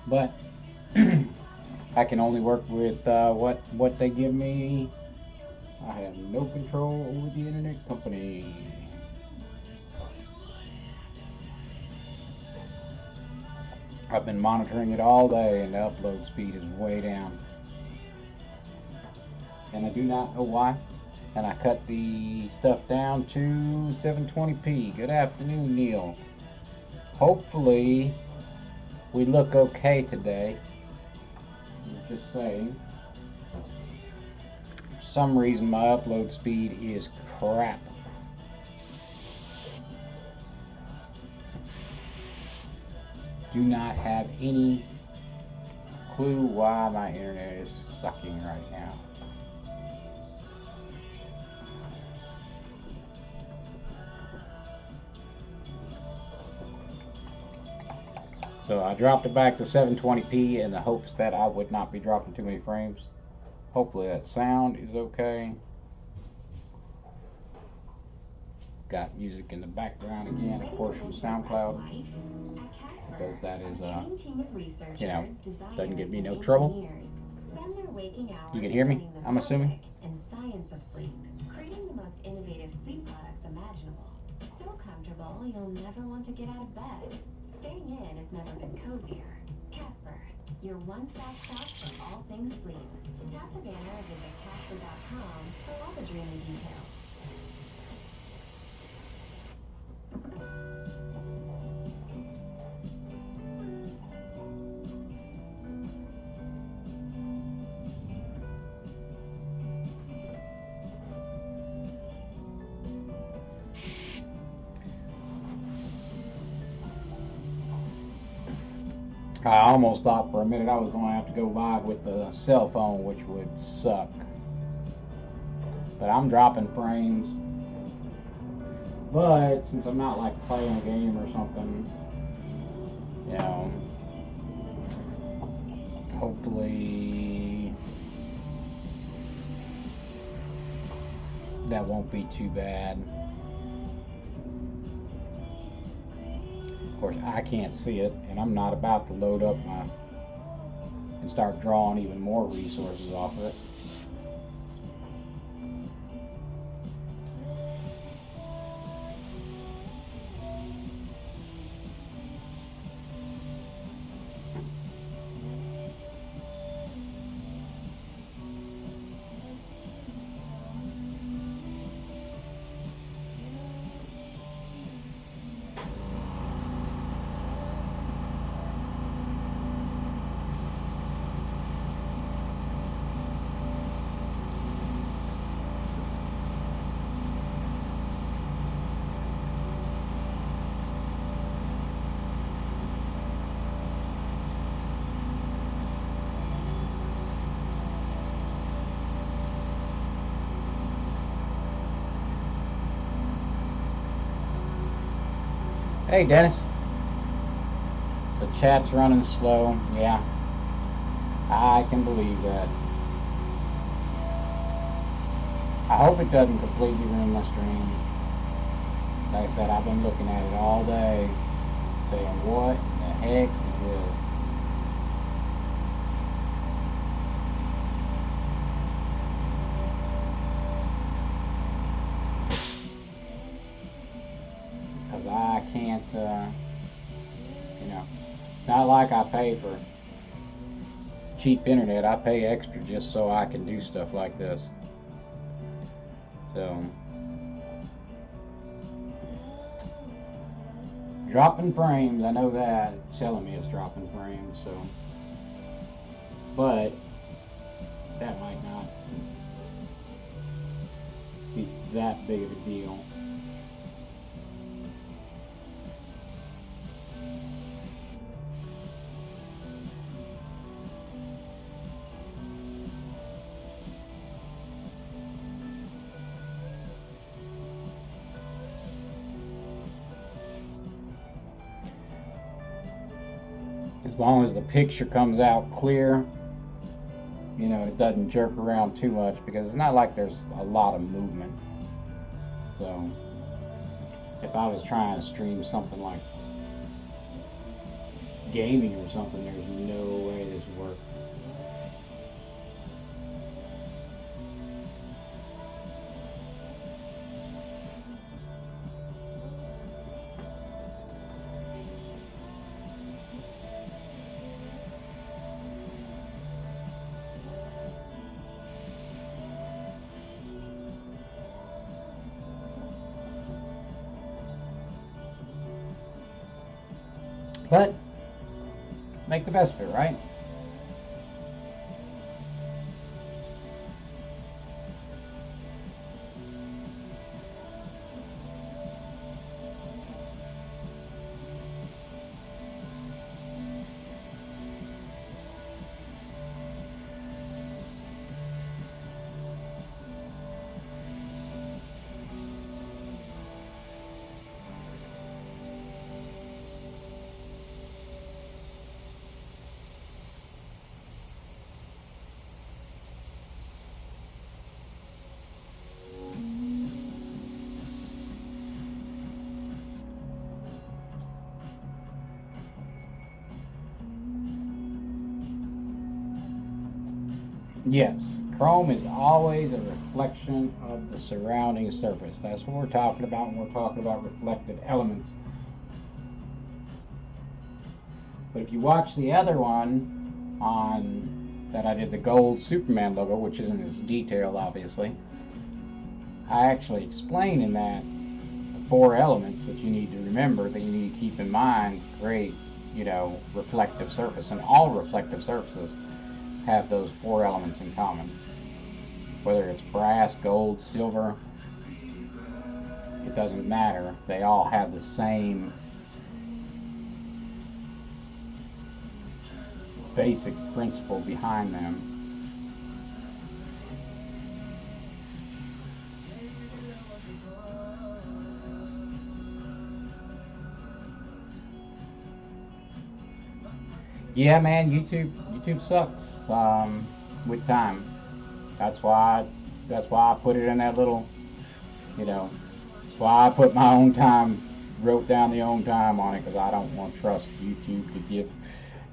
but I can only work with what they give me. I have no control over the internet company. I've been monitoring it all day and the upload speed is way down. And I do not know why. And I cut the stuff down to 720p. Good afternoon, Neil. Hopefully we look okay today. Just saying. For some reason my upload speed is crap. Do not have any clue why my internet is sucking right now. So I dropped it back to 720p in the hopes that I would not be dropping too many frames. Hopefully that sound is okay. Got music in the background again, of course, from SoundCloud, because that is, you know, doesn't give me no trouble. You can hear me, I'm assuming. And science of sleep, creating the most innovative sleep products imaginable. So comfortable, you'll never want to get out of bed. Staying in has never been cozier. Casper, your one-stop shop for all things sleep. Tap the banner or visit Casper.com for all the dreamy details. I almost thought for a minute I was going to have to go live with the cell phone, which would suck. But I'm dropping frames. But since I'm not like playing a game or something, you know, hopefully that won't be too bad. Of course, I can't see it, and I'm not about to load up and start drawing even more resources off of it. Hey, Dennis. So chat's running slow. Yeah, I can believe that. I hope it doesn't completely ruin my stream. Like I said, I've been looking at it all day, saying, what in the heck is this? Because I can't, you know, it's not like I pay for cheap internet. I pay extra just so I can do stuff like this. So, dropping frames, I know that. It's telling me it's dropping frames, so. But that might not be that big of a deal. As long as the picture comes out clear, you know, it doesn't jerk around too much, because it's not like there's a lot of movement. So if I was trying to stream something like gaming or something, there's no way this would work. But make the best of it, right? Yes, chrome is always a reflection of the surrounding surface. That's what we're talking about when we're talking about reflected elements. But if you watch the other one on that I did the gold Superman logo, which isn't as detailed obviously, I actually explain in that the 4 elements that you need to remember, that you need to keep in mind to create, reflective surface. And all reflective surfaces have those 4 elements in common. Whether it's brass, gold, silver, it doesn't matter. They all have the same basic principle behind them. Yeah, man, YouTube sucks with time. That's why I put it in that little, that's why I put my own time, wrote down the own time on it, because I don't want to trust YouTube to give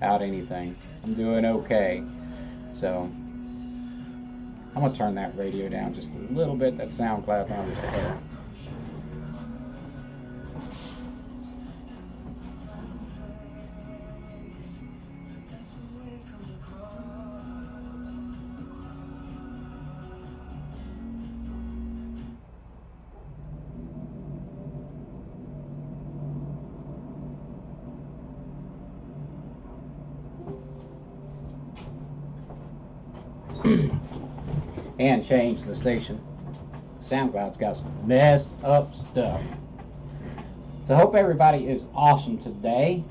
out anything. I'm doing okay. So I'm gonna turn that radio down just a little bit. That SoundCloud number's better. And change the station. SoundCloud's got some messed up stuff. So I hope everybody is awesome today.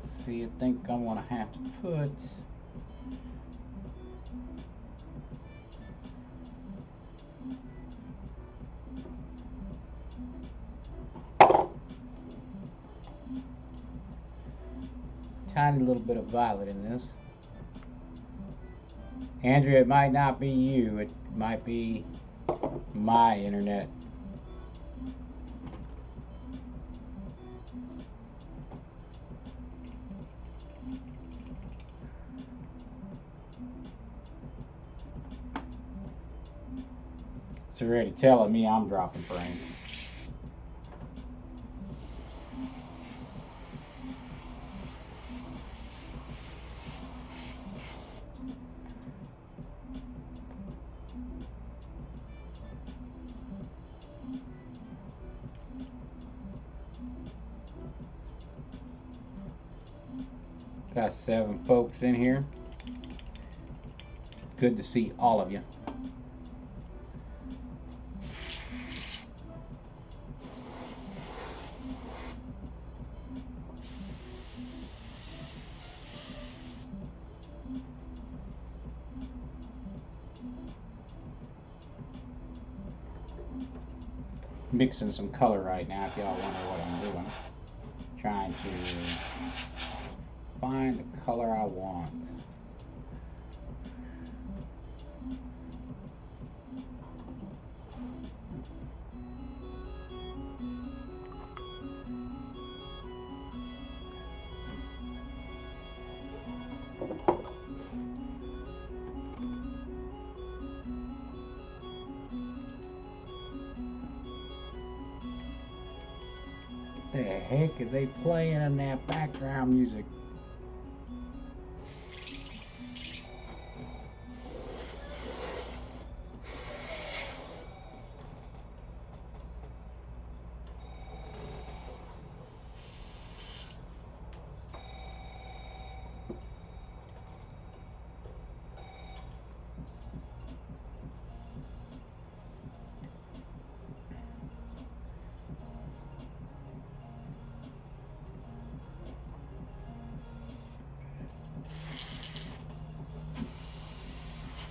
See, I think I'm gonna have to put tiny little bit of violet in this. Andrea, it might not be you, it might be my internet. It's already telling me I'm dropping frame. Got 7 folks in here. Good to see all of you. Mixing some color right now if y'all wonder what I'm doing. Trying to find the color I want. The heck are they playing in that background music?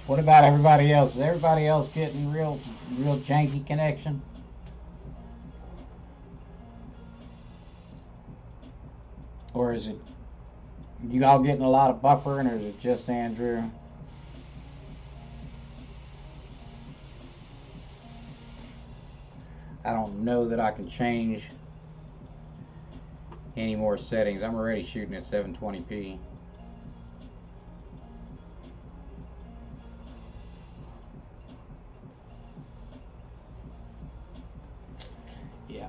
What about everybody else? Is everybody else getting real janky connection? Or is it you all getting a lot of buffering, or is it just Andrew? I don't know that I can change any more settings. I'm already shooting at 720p. Yeah.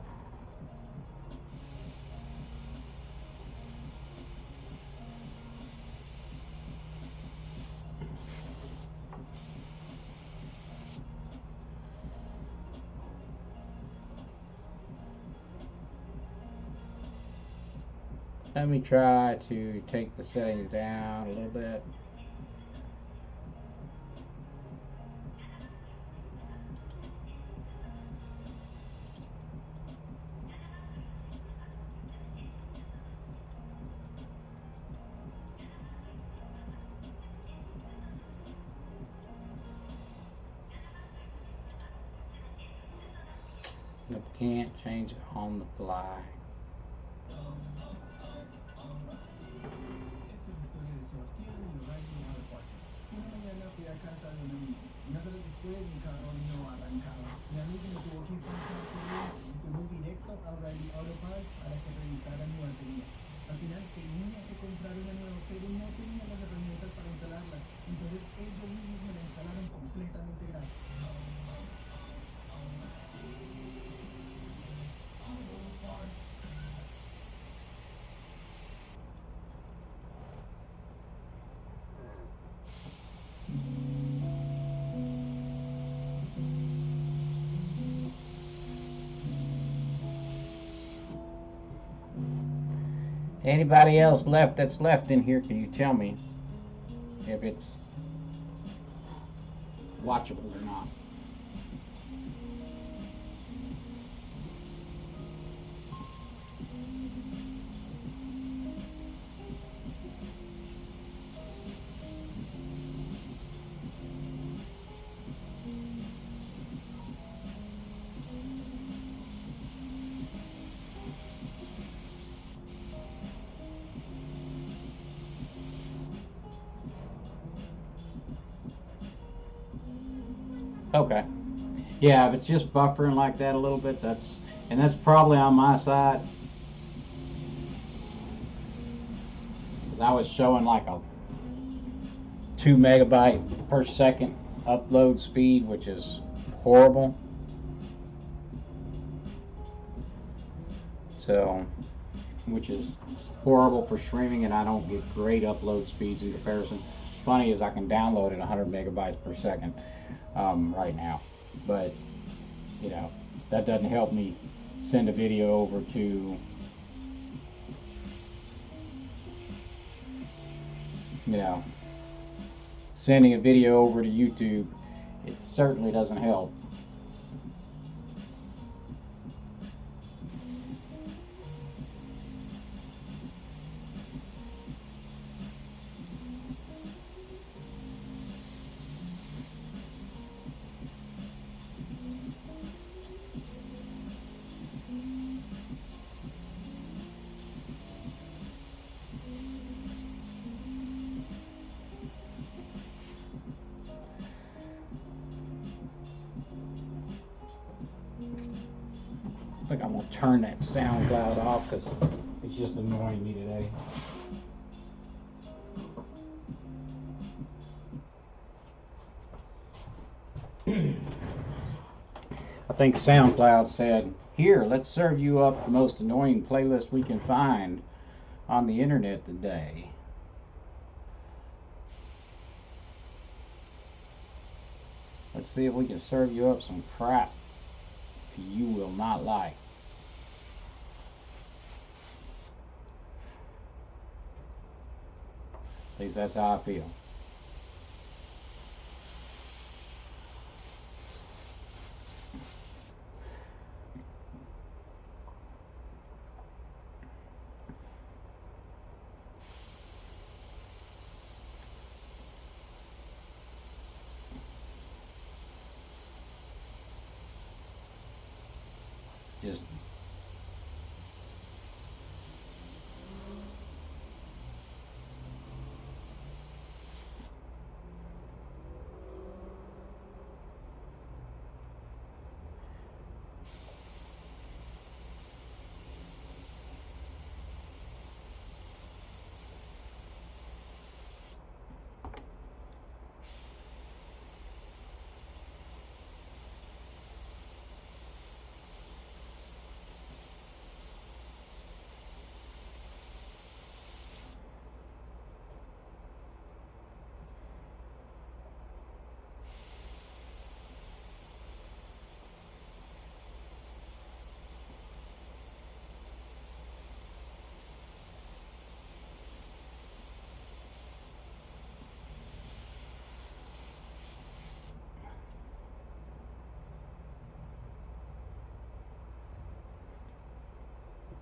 Let me try to take the settings down a little bit. I can't change it on the fly. Anybody else left that's left in here, can you tell me if it's watchable or not? Okay. Yeah, if it's just buffering like that a little bit, that's probably on my side. Because I was showing like a 2 megabyte per second upload speed, which is horrible. So, which is horrible for streaming, and I don't get great upload speeds in comparison. Funny is I can download at 100 megabytes per second right now, but you know, that doesn't help me send a video over to, you know, sending a video over to YouTube. It certainly doesn't help. I think I'm going to turn that SoundCloud off because it's just annoying me today. I think SoundCloud said, "Here, let's serve you up the most annoying playlist we can find on the internet today." Let's see if we can serve you up some crap you will not like. At least that's how I feel. Just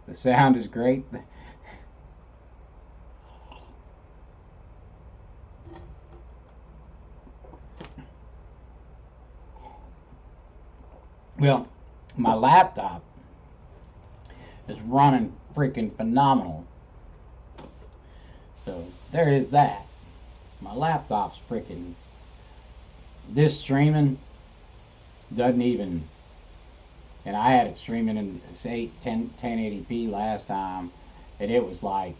the sound is great. Well, my laptop is running freaking phenomenal. So there is that. My laptop's freaking. This streaming doesn't even. And I had it streaming in 1080p last time, and it was like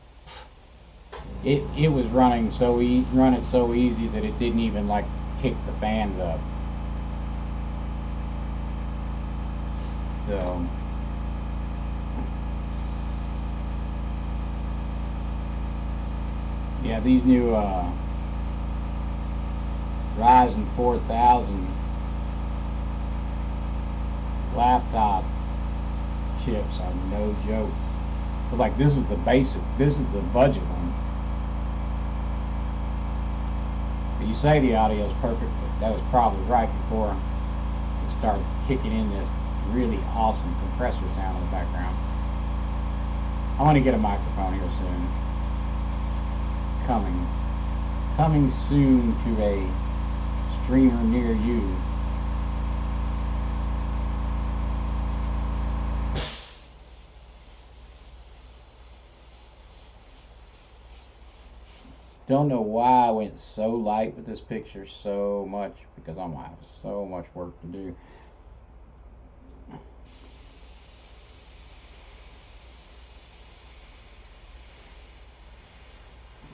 it was running so easy that it didn't even like kick the fans up. So yeah, these new Ryzen 4000 laptop chips are no joke. But like this is the basic, this is the budget one. But you say the audio is perfect, but that was probably right before it started kicking in this really awesome compressor sound in the background. I want to get a microphone here soon. Coming soon to a streamer near you. Don't know why I went so light with this picture so much, because I'm gonna have so much work to do.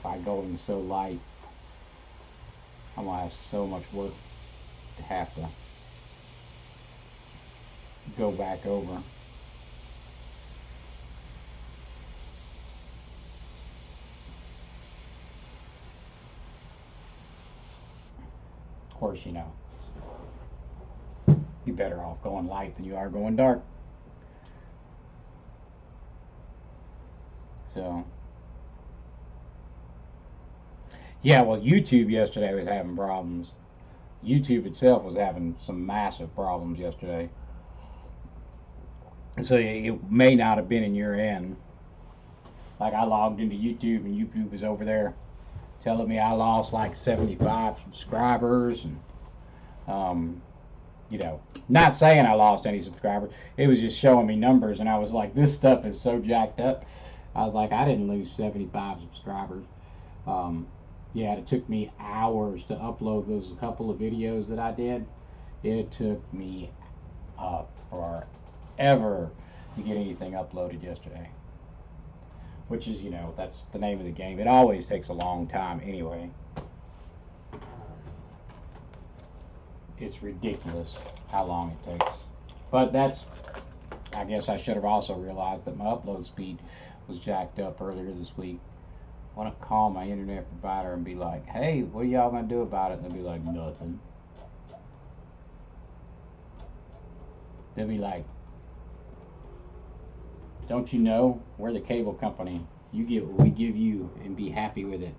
By going so light, I'm gonna have so much work to have to go back over. Of course, you know, you're better off going light than you are going dark. So, yeah, well, YouTube yesterday was having problems. YouTube itself was having some massive problems yesterday. So it may not have been in your end. Like I logged into YouTube and YouTube was over there telling me I lost like 75 subscribers and you know, not saying I lost any subscribers. It was just showing me numbers and I was like, this stuff is so jacked up. I was like, I didn't lose 75 subscribers. Yeah, it took me hours to upload those couple of videos that I did. It took me forever to get anything uploaded yesterday. Which is, you know, that's the name of the game. It always takes a long time anyway. It's ridiculous how long it takes. But that's, I guess I should have also realized that my upload speed was jacked up earlier this week. I want to call my internet provider and be like, hey, what are y'all going to do about it? And they'll be like, nothing. They'll be like, don't you know? We're the cable company. You get what we give you and be happy with it.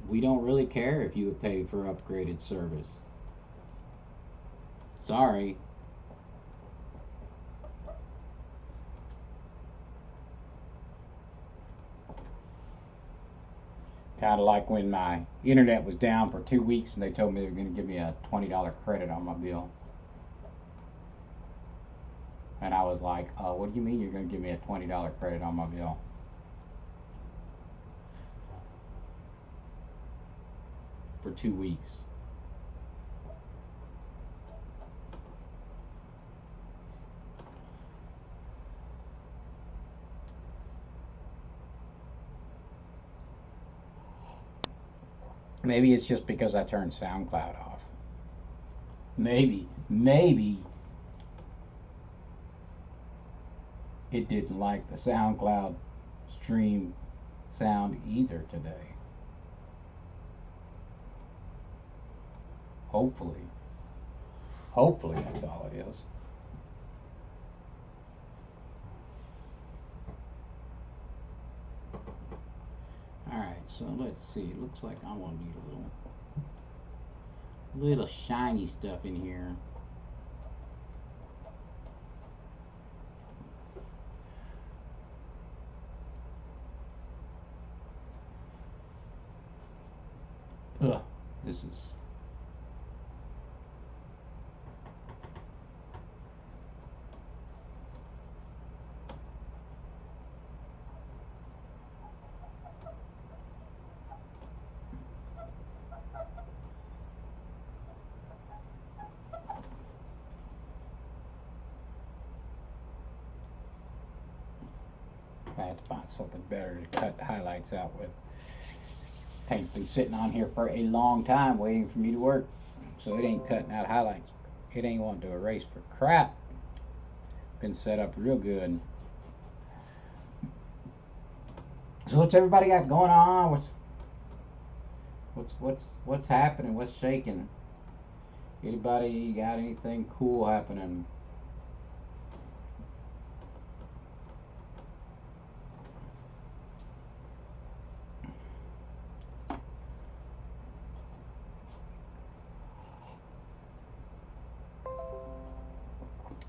We don't really care if you would pay for upgraded service. Sorry. Kind of like when my internet was down for 2 weeks and they told me they were going to give me a $20 credit on my bill. And I was like, what do you mean you're going to give me a $20 credit on my bill? For 2 weeks. Maybe it's just because I turned SoundCloud off. Maybe it didn't like the SoundCloud stream sound either today. Hopefully that's all it is. Alright, so let's see. It looks like I'm gonna need a little shiny stuff in here. Ugh, this is I had to find something better to cut highlights out with. Paint's been sitting on here for a long time waiting for me to work, so it ain't cutting out highlights. It ain't wanting to erase for crap. Been set up real good. So what's everybody got going on? What's happening? What's shaking? Anybody got anything cool happening?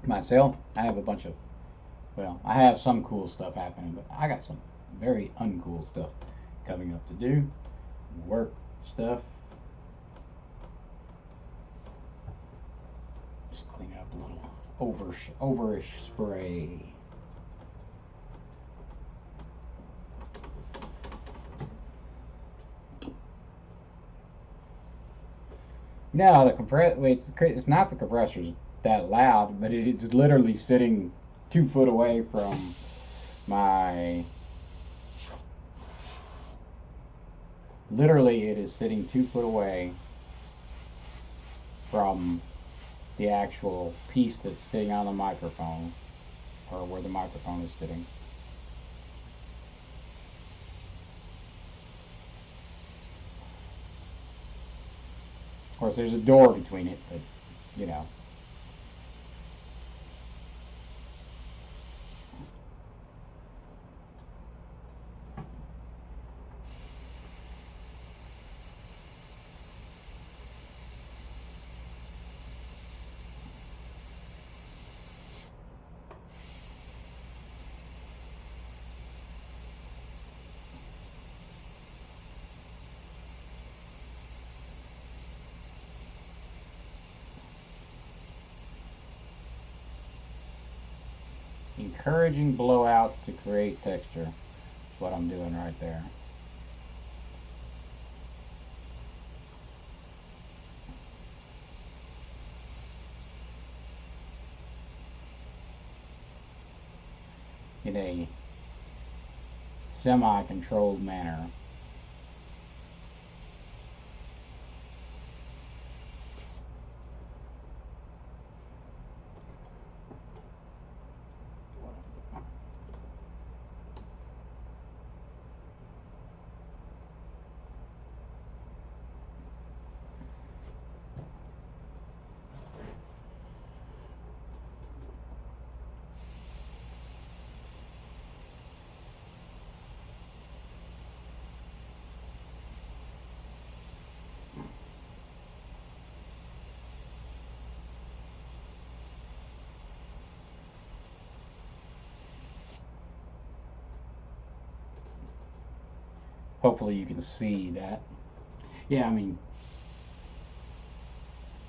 Myself, I have a bunch of, well, I have some cool stuff happening, but I got some very uncool stuff coming up to do. Work stuff. Just clean up a little overish spray. No, it's not the compressor's that loud, but it's literally sitting 2 foot away from my. Literally, it is sitting 2 foot away from the actual piece that's sitting on the microphone, or where the microphone is sitting. Of course, there's a door between it, but you know. Encouraging blowouts to create texture. That's what I'm doing right there. In a semi-controlled manner. Hopefully you can see that. Yeah, I mean,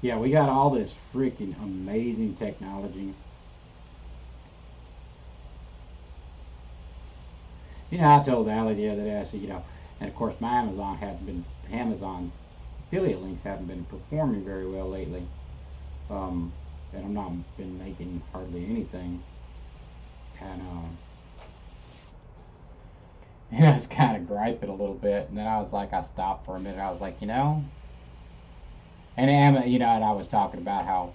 yeah, we got all this freaking amazing technology. You know, I told Allie the other day, I said, you know, and of course my Amazon affiliate links haven't been performing very well lately. And I'm not been making hardly anything. And and I was kind of griping a little bit, and then I was like, I stopped for a minute. I was like, you know, and you know, and I was talking about how,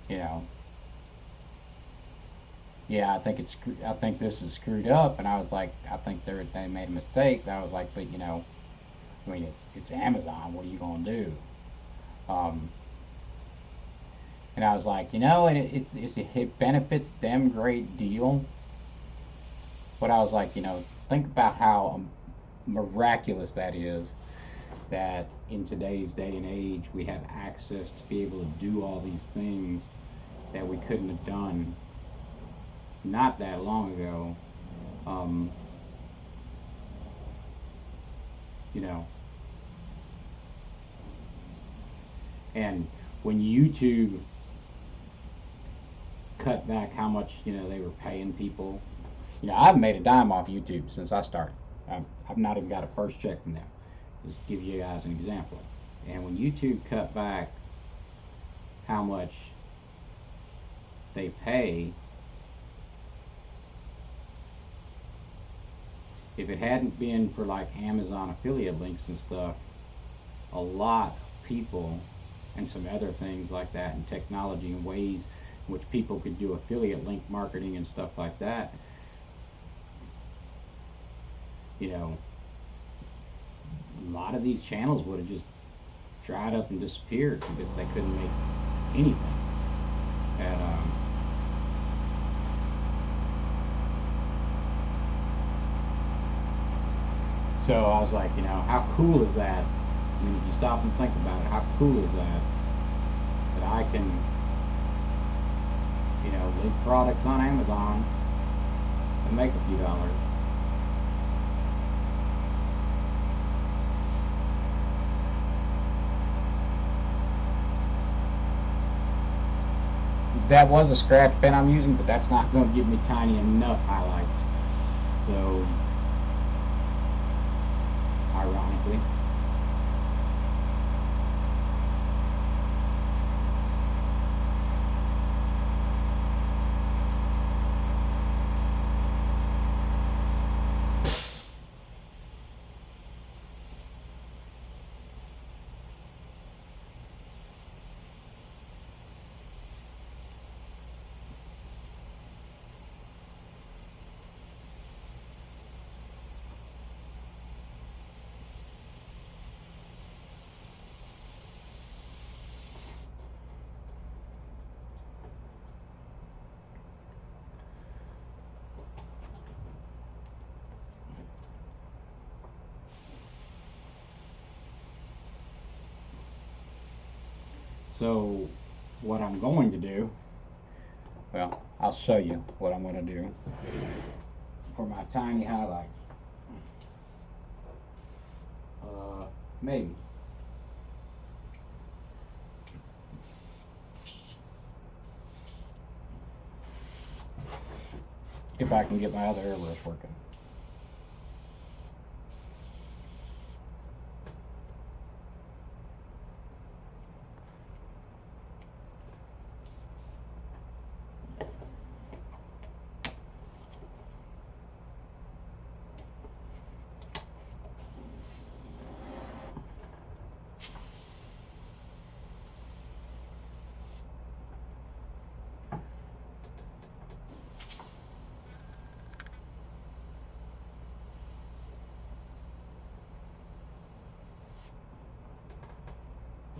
you know, yeah, I think this is screwed up, and I was like, I think they made a mistake. But I was like, but you know, I mean, it's Amazon. What are you gonna do? Um, and I was like, you know, and it benefits them great deal. But I was like, you know, think about how miraculous that is, that in today's day and age we have access to be able to do all these things that we couldn't have done not that long ago. Um, you know, and when YouTube cut back how much, you know, they were paying people, you know, I've made a dime off YouTube since I started. I've not even got a first check from them. Just to give you guys an example. And when YouTube cut back how much they pay, if it hadn't been for like Amazon affiliate links and stuff, a lot of people and some other things like that, and technology and ways in which people could do affiliate link marketing and stuff like that, you know, a lot of these channels would have just dried up and disappeared because they couldn't make anything. And so I was like, you know, how cool is that? I mean, if you stop and think about it, how cool is that? That I can, you know, link products on Amazon and make a few dollars. That was a scratch pen I'm using, but that's not going to give me tiny enough highlights. So, ironically. So what I'm going to do, well, I'll show you what I'm going to do for my tiny highlights. Maybe. If I can get my other airbrush working.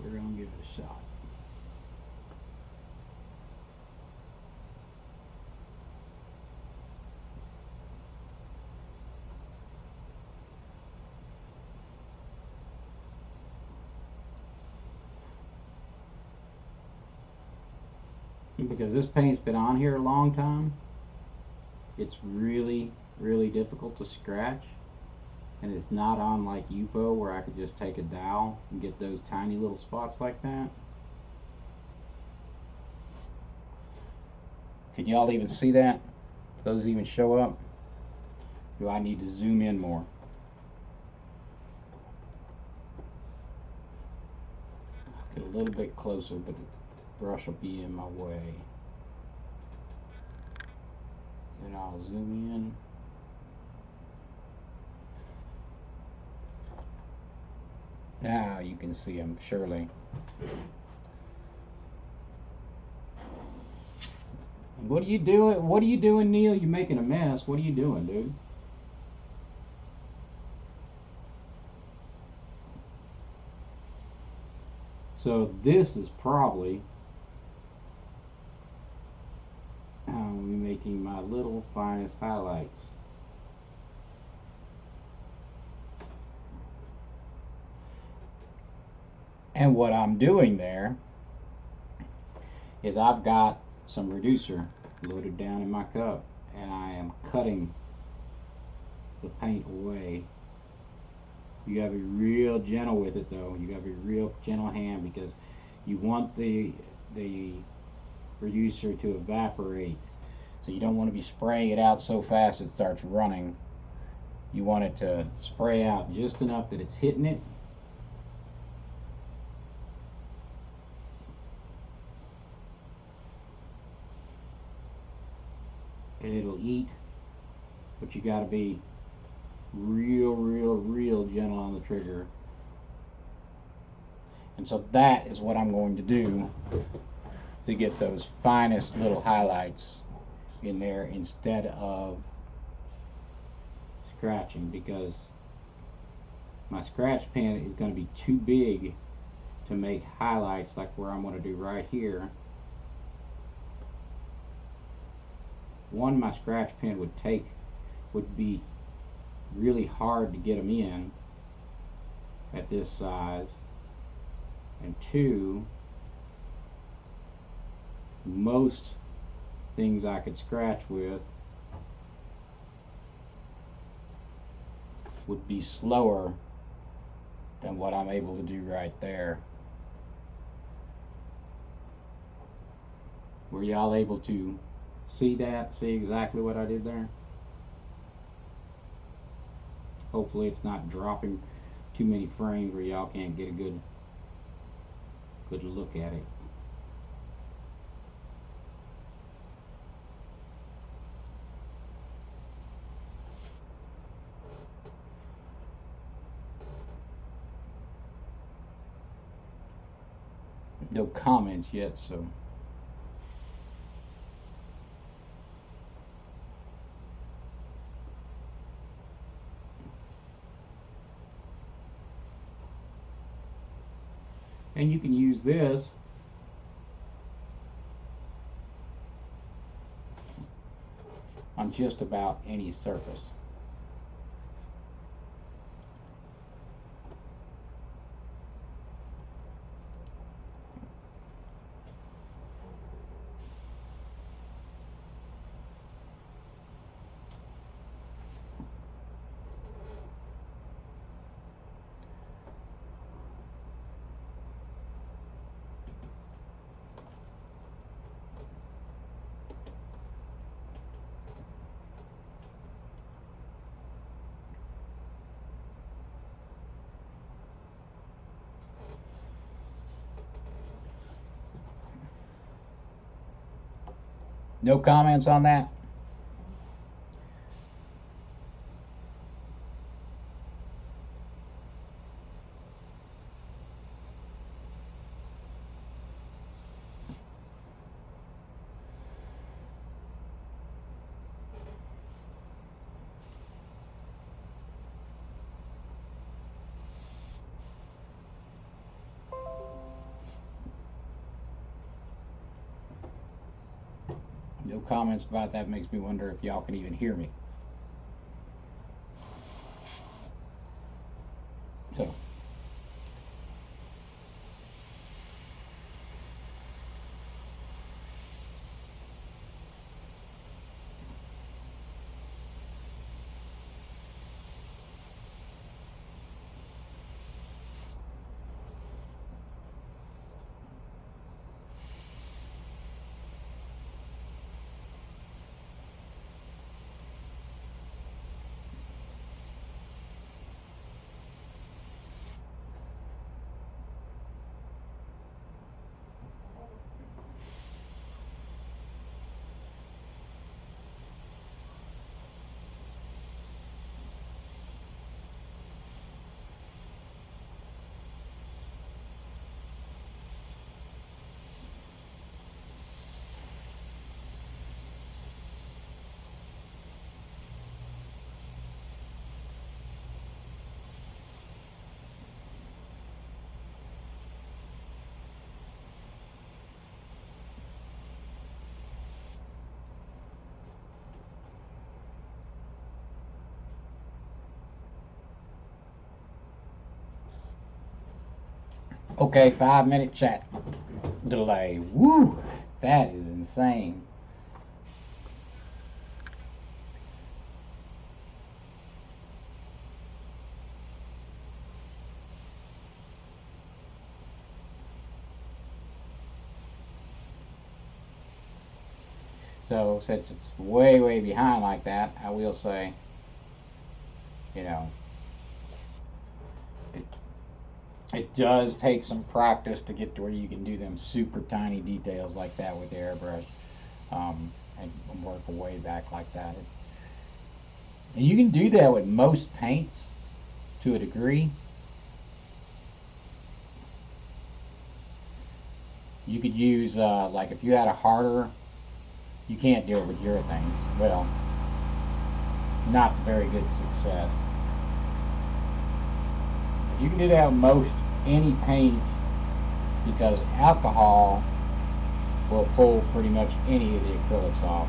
We're going to give it a shot. Because this paint's been on here a long time, it's really, really difficult to scratch. And it's not on like Yupo where I could just take a dowel and get those tiny little spots like that. Can y'all even see that? Those even show up? Do I need to zoom in more? Get a little bit closer, but the brush will be in my way. Then I'll zoom in. Now you can see them, surely. What are you doing? What are you doing, Neil? You're making a mess. What are you doing, dude? So this is probably how I'm making my little finest highlights. And what I'm doing there is I've got some reducer loaded down in my cup, and I am cutting the paint away. You gotta be real gentle with it though. You gotta be real gentle hand, because you want the reducer to evaporate. So you don't want to be spraying it out so fast it starts running. You want it to spray out just enough that it's hitting it. And it'll eat, but you gotta be real gentle on the trigger. And so that is what I'm going to do to get those finest little highlights in there instead of scratching, because my scratch pen is going to be too big to make highlights like where I'm going to do right here. One, my scratch pen would be really hard to get them in at this size, and two, most things I could scratch with would be slower than what I'm able to do right there. Were y'all able to see that? See exactly what I did there? Hopefully it's not dropping too many frames where y'all can't get a good look at it. No comments yet, so and you can use this on just about any surface. No comments on that? No comments about that. Makes me wonder if y'all can even hear me. So, okay, 5-minute chat delay. Woo! That is insane. So since it's way, way behind like that, I will say, you know, it does take some practice to get to where you can do them super tiny details like that with the airbrush, and work way back like that. And you can do that with most paints to a degree. You could use, like if you had a harder, you can't do it with urethanes. Well, not to very good success. But you can do that with most any paint because alcohol will pull pretty much any of the acrylics off.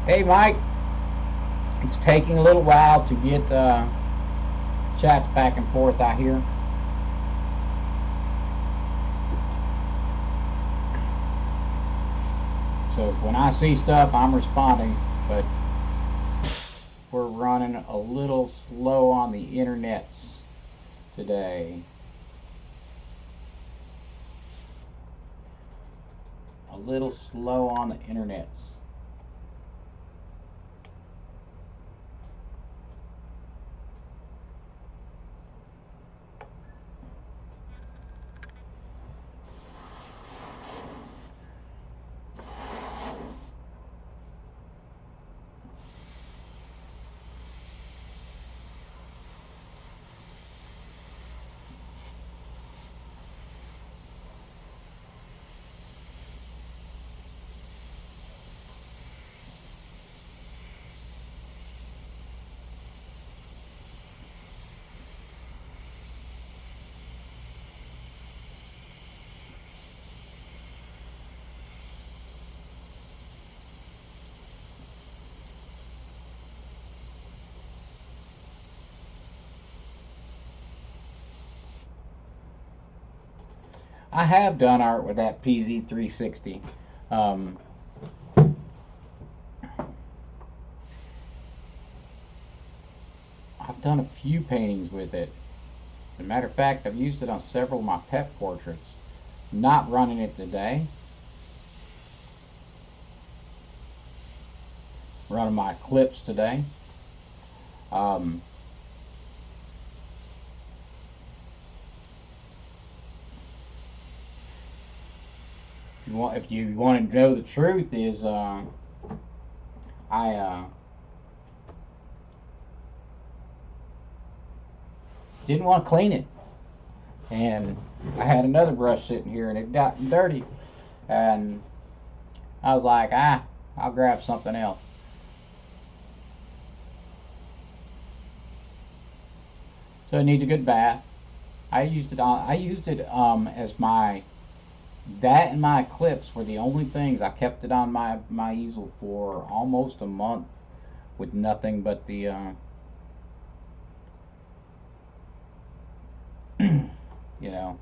Hey Mike, it's taking a little while to get chats back and forth out here. So when I see stuff, I'm responding, but we're running a little slow on the internets today. A little slow on the internets. I have done art with that PZ360. Um, I've done a few paintings with it. As a matter of fact, I've used it on several of my pet portraits. Not running it today. Running my clips today. If you want to know the truth, is I didn't want to clean it, and I had another brush sitting here, and it got dirty, and I was like, I'll grab something else. So it needs a good bath. I used it as that and my clips were the only things. I kept it on my easel for almost a month with nothing but the you know,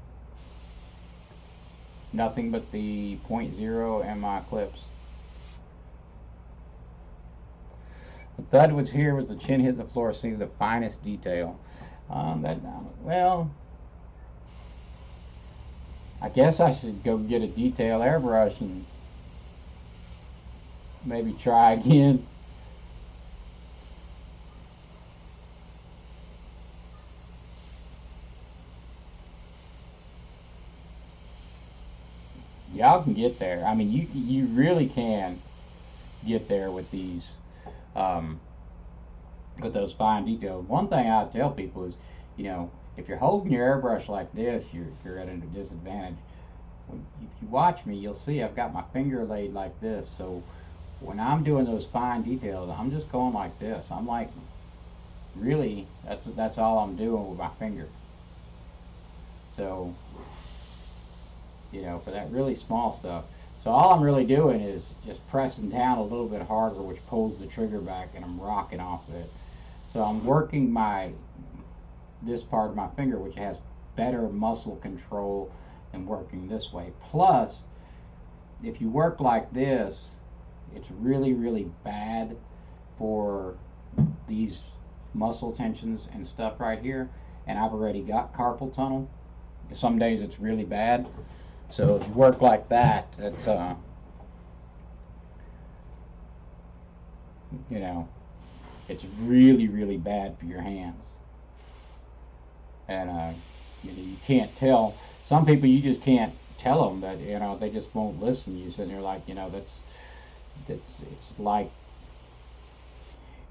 nothing but the 0.0 and my clips. The thud was here, was the chin hit the floor, see the finest detail. Well, I guess I should go get a detail airbrush and maybe try again. Y'all can get there. I mean, you really can get there with these, with those fine details. One thing I tell people is, if you're holding your airbrush like this, you're at a disadvantage. If you watch me, you'll see I've got my finger laid like this. So when I'm doing those fine details, I'm just going like this. I'm like, really, that's all I'm doing with my finger. So, for that really small stuff. So all I'm really doing is just pressing down a little bit harder, which pulls the trigger back, and I'm rocking off of it. So I'm working this part of my finger, which has better muscle control than working this way. Plus, if you work like this, it's really, really bad for these muscle tensions and stuff right here. And I've already got carpal tunnel. Some days it's really bad. So if you work like that, it's it's really, really bad for your hands. And you can't tell. Some people, you just can't tell them that, they just won't listen. You sit there like,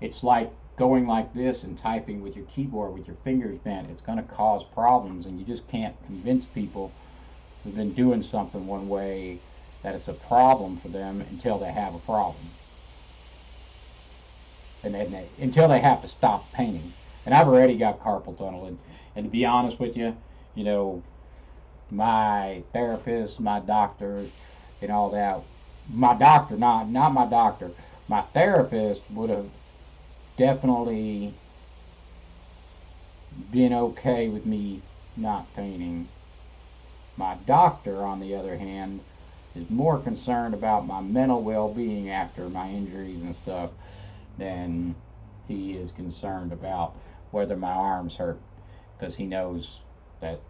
it's like going like this and typing with your keyboard with your fingers bent. It's going to cause problems, and you just can't convince people who've been doing something one way that it's a problem for them until they have a problem. And then until they have to stop painting. And I've already got carpal tunnel, and to be honest with you, my therapist, my doctor, and all that, my doctor, not my doctor, my therapist would have definitely been okay with me not painting. My doctor, on the other hand, is more concerned about my mental well-being after my injuries and stuff than he is concerned about whether my arms hurt, because he knows that,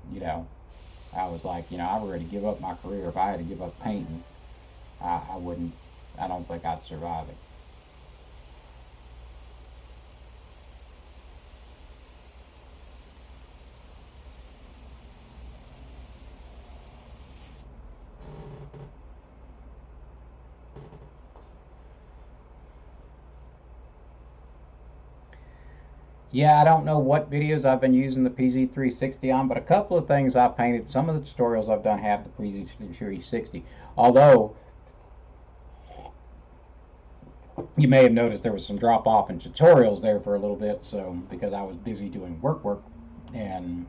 I was like, I've already give up my career. If I had to give up painting, I don't think I'd survive it. Yeah, I don't know what videos I've been using the PZ360 on, but a couple of things I've painted, some of the tutorials I've done have the PZ360. Although, you may have noticed there was some drop off in tutorials there for a little bit, so because I was busy doing work, and,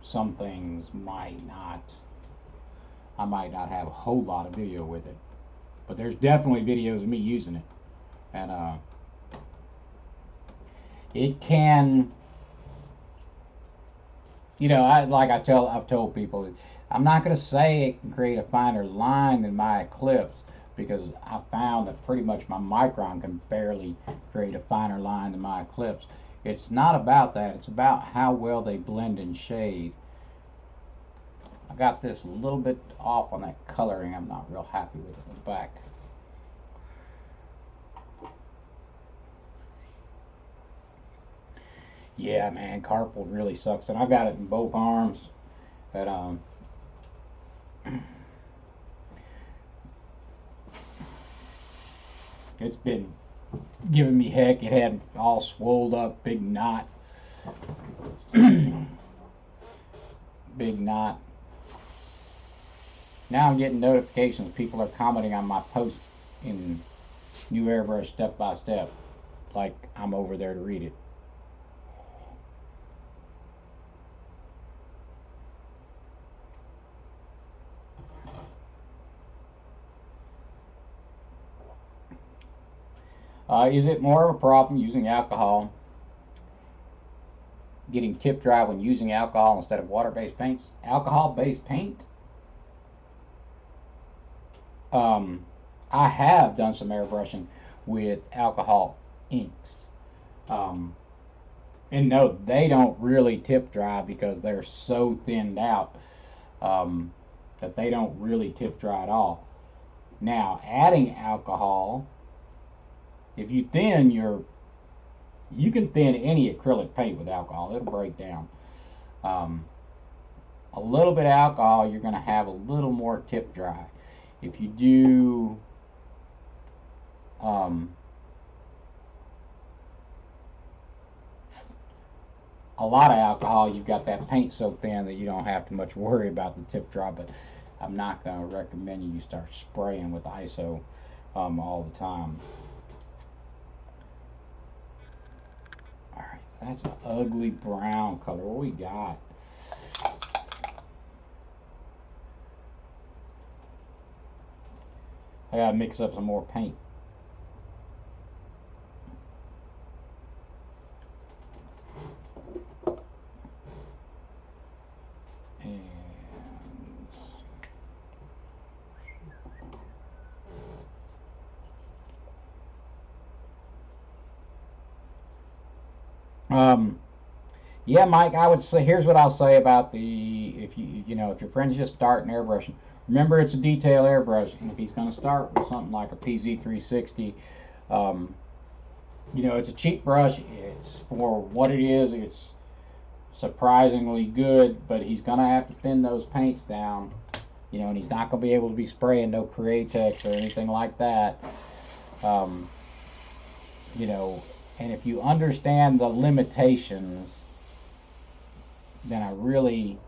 some things I might not have a whole lot of video with it. But there's definitely videos of me using it. And it can, I've told people, I'm not going to say it can create a finer line than my Eclipse, because I found that pretty much my Micron can barely create a finer line than my Eclipse. It's not about that. It's about how well they blend and shade. I got this a little bit off on that coloring. I'm not real happy with it in the back. Yeah, man, carpal really sucks, and I got it in both arms. But it's been giving me heck. It had all swolled up, big knot, big knot. Now I'm getting notifications. People are commenting on my post in New Airbrush Step by Step, like I'm over there to read it. Is it more of a problem using alcohol, getting tip dry when using alcohol instead of water-based paints? Alcohol-based paint? I have done some airbrushing with alcohol inks. And no, they don't really tip dry because they're so thinned out that they don't really tip dry at all. Now, adding alcohol, if you thin you can thin any acrylic paint with alcohol. It'll break down. A little bit of alcohol, you're going to have a little more tip dry. If you do a lot of alcohol, you've got that paint so thin that you don't have to much worry about the tip dry. But I'm not going to recommend you start spraying with ISO all the time. Alright, so that's an ugly brown color. What we got? I gotta mix up some more paint. Yeah, Mike, I would say, here's what I'll say about if your friend's just starting airbrushing, remember it's a detail airbrush, and if he's going to start with something like a PZ360, it's a cheap brush. It's for what it is. It's surprisingly good, but he's going to have to thin those paints down, and he's not going to be able to be spraying no Createx or anything like that, and if you understand the limitations, then I really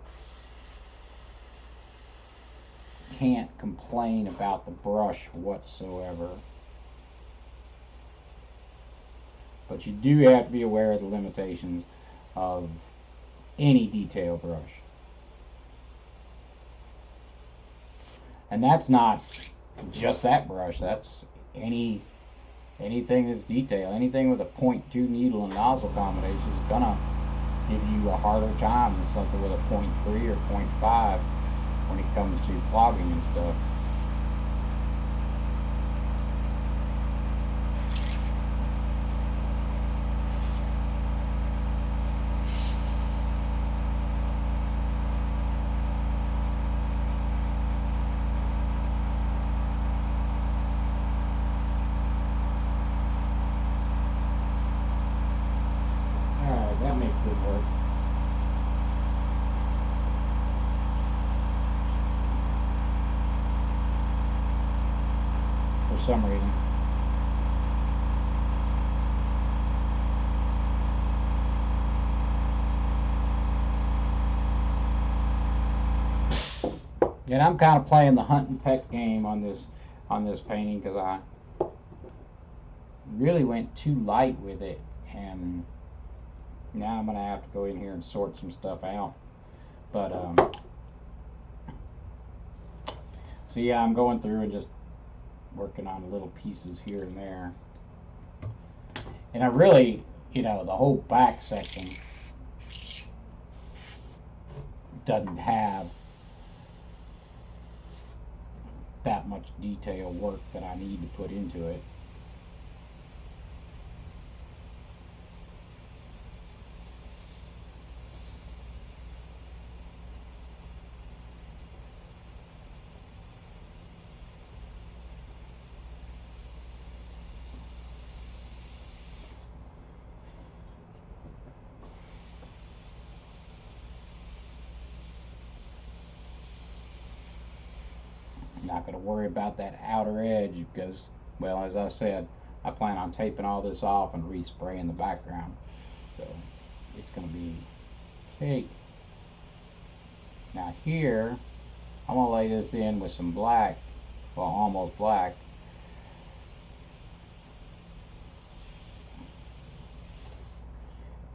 can't complain about the brush whatsoever. But you do have to be aware of the limitations of any detail brush. And that's not just that brush, that's anything that's detail. Anything with a 0.2 needle and nozzle combination is gonna give you a harder time than something with a 0.3 or 0.5 when it comes to clogging and stuff. Alright, that makes good work. For some reason. And I'm kind of playing the hunt and peck game on this painting because I really went too light with it, and now I'm gonna have to go in here and sort some stuff out. But so yeah, I'm going through and just working on little pieces here and there. And I really, the whole back section doesn't have that much detail work that I need to put into it. Not going to worry about that outer edge because, well, as I said, I plan on taping all this off and respraying the background. So it's going to be cake. Now here, I'm going to lay this in with some black, well, almost black.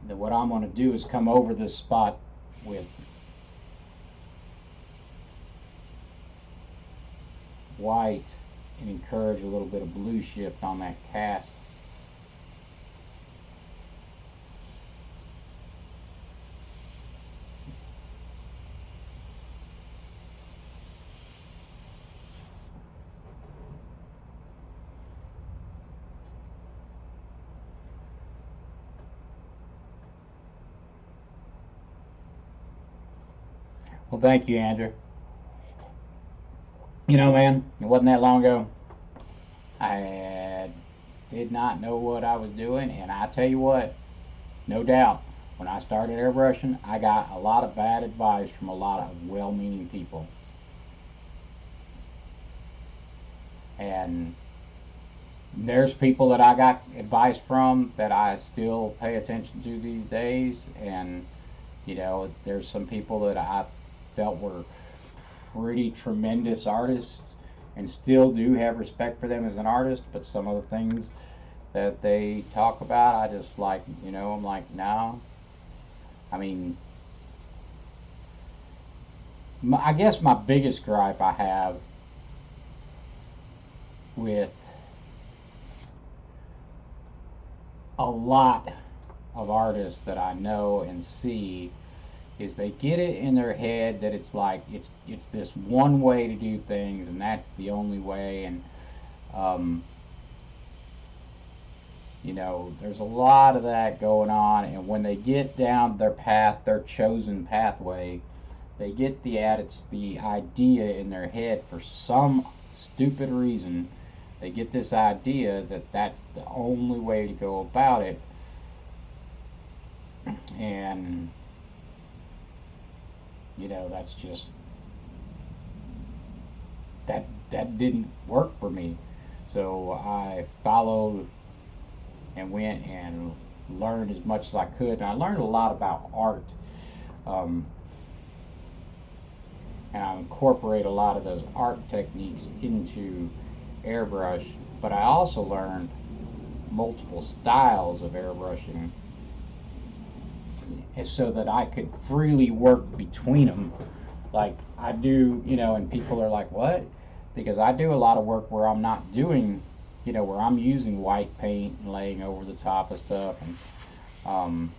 Then what I'm going to do is come over this spot with white and encourage a little bit of blue shift on that cast. Well, thank you, Andrew. You know, man, it wasn't that long ago. I did not know what I was doing, and I tell you what, no doubt, when I started airbrushing, I got a lot of bad advice from a lot of well-meaning people. And there's people that I got advice from that I still pay attention to these days, and you know, there's some people that I felt were pretty tremendous artists and still do have respect for them as an artist, but some of the things that they talk about, I just like, you know, I'm like, no. I mean, I guess my biggest gripe I have with a lot of artists that I know and see is they get it in their head that it's like it's this one way to do things and that's the only way, and you know, there's a lot of that going on, and when they get down their path, their chosen pathway, they get the idea in their head for some stupid reason. They get this idea that that's the only way to go about it, and you know, that's just that didn't work for me. So I followed and went and learned as much as I could, and I learned a lot about art, and I incorporate a lot of those art techniques into airbrush, but I also learned multiple styles of airbrushing so that I could freely work between them. Like I do, you know, and people are like, what? Because I do a lot of work where I'm not doing, you know, where I'm using white paint and laying over the top of stuff, and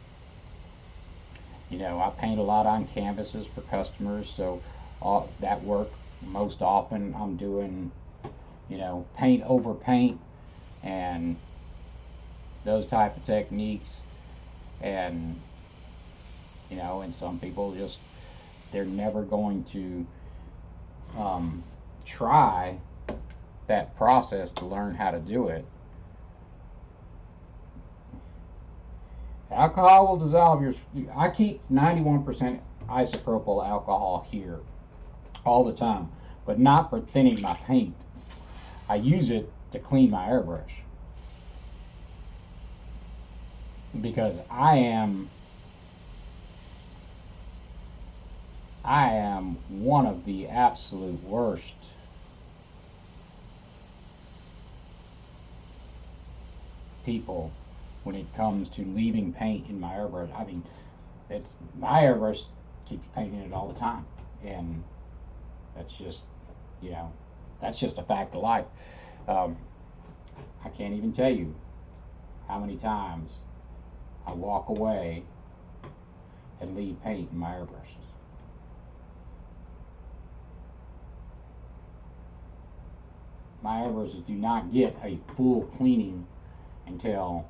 you know, I paint a lot on canvases for customers, so all that work, most often I'm doing, you know, paint over paint and those type of techniques. And you know, and some people just, they're never going to try that process to learn how to do it. Alcohol will dissolve your, I keep 91% isopropyl alcohol here all the time, but not for thinning my paint. I use it to clean my airbrush because I am one of the absolute worst people when it comes to leaving paint in my airbrush. I mean, it's, my airbrush keeps painting it all the time, and that's just, you know, that's just a fact of life. I can't even tell you how many times I walk away and leave paint in my airbrushes. My airbrushes do not get a full cleaning until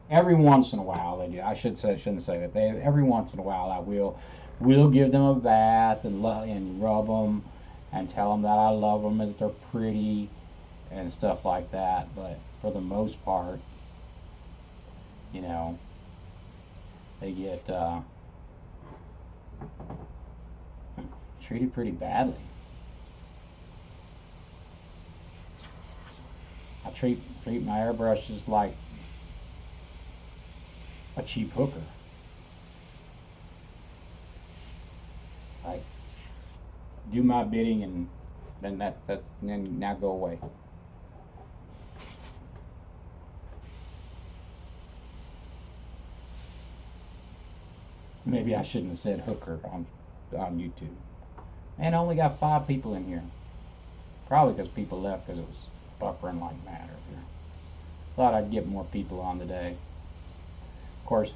every once in a while they do. I shouldn't say that. Every once in a while I will give them a bath and rub them and tell them that I love them and that they're pretty and stuff like that. But for the most part, you know, they get treated pretty badly. I treat my airbrushes like a cheap hooker. Like, do my bidding and then then now go away. Maybe I shouldn't have said hooker on YouTube. And I only got 5 people in here. Probably because people left because it was buffering like mad over here. Thought I'd get more people on today. Of course,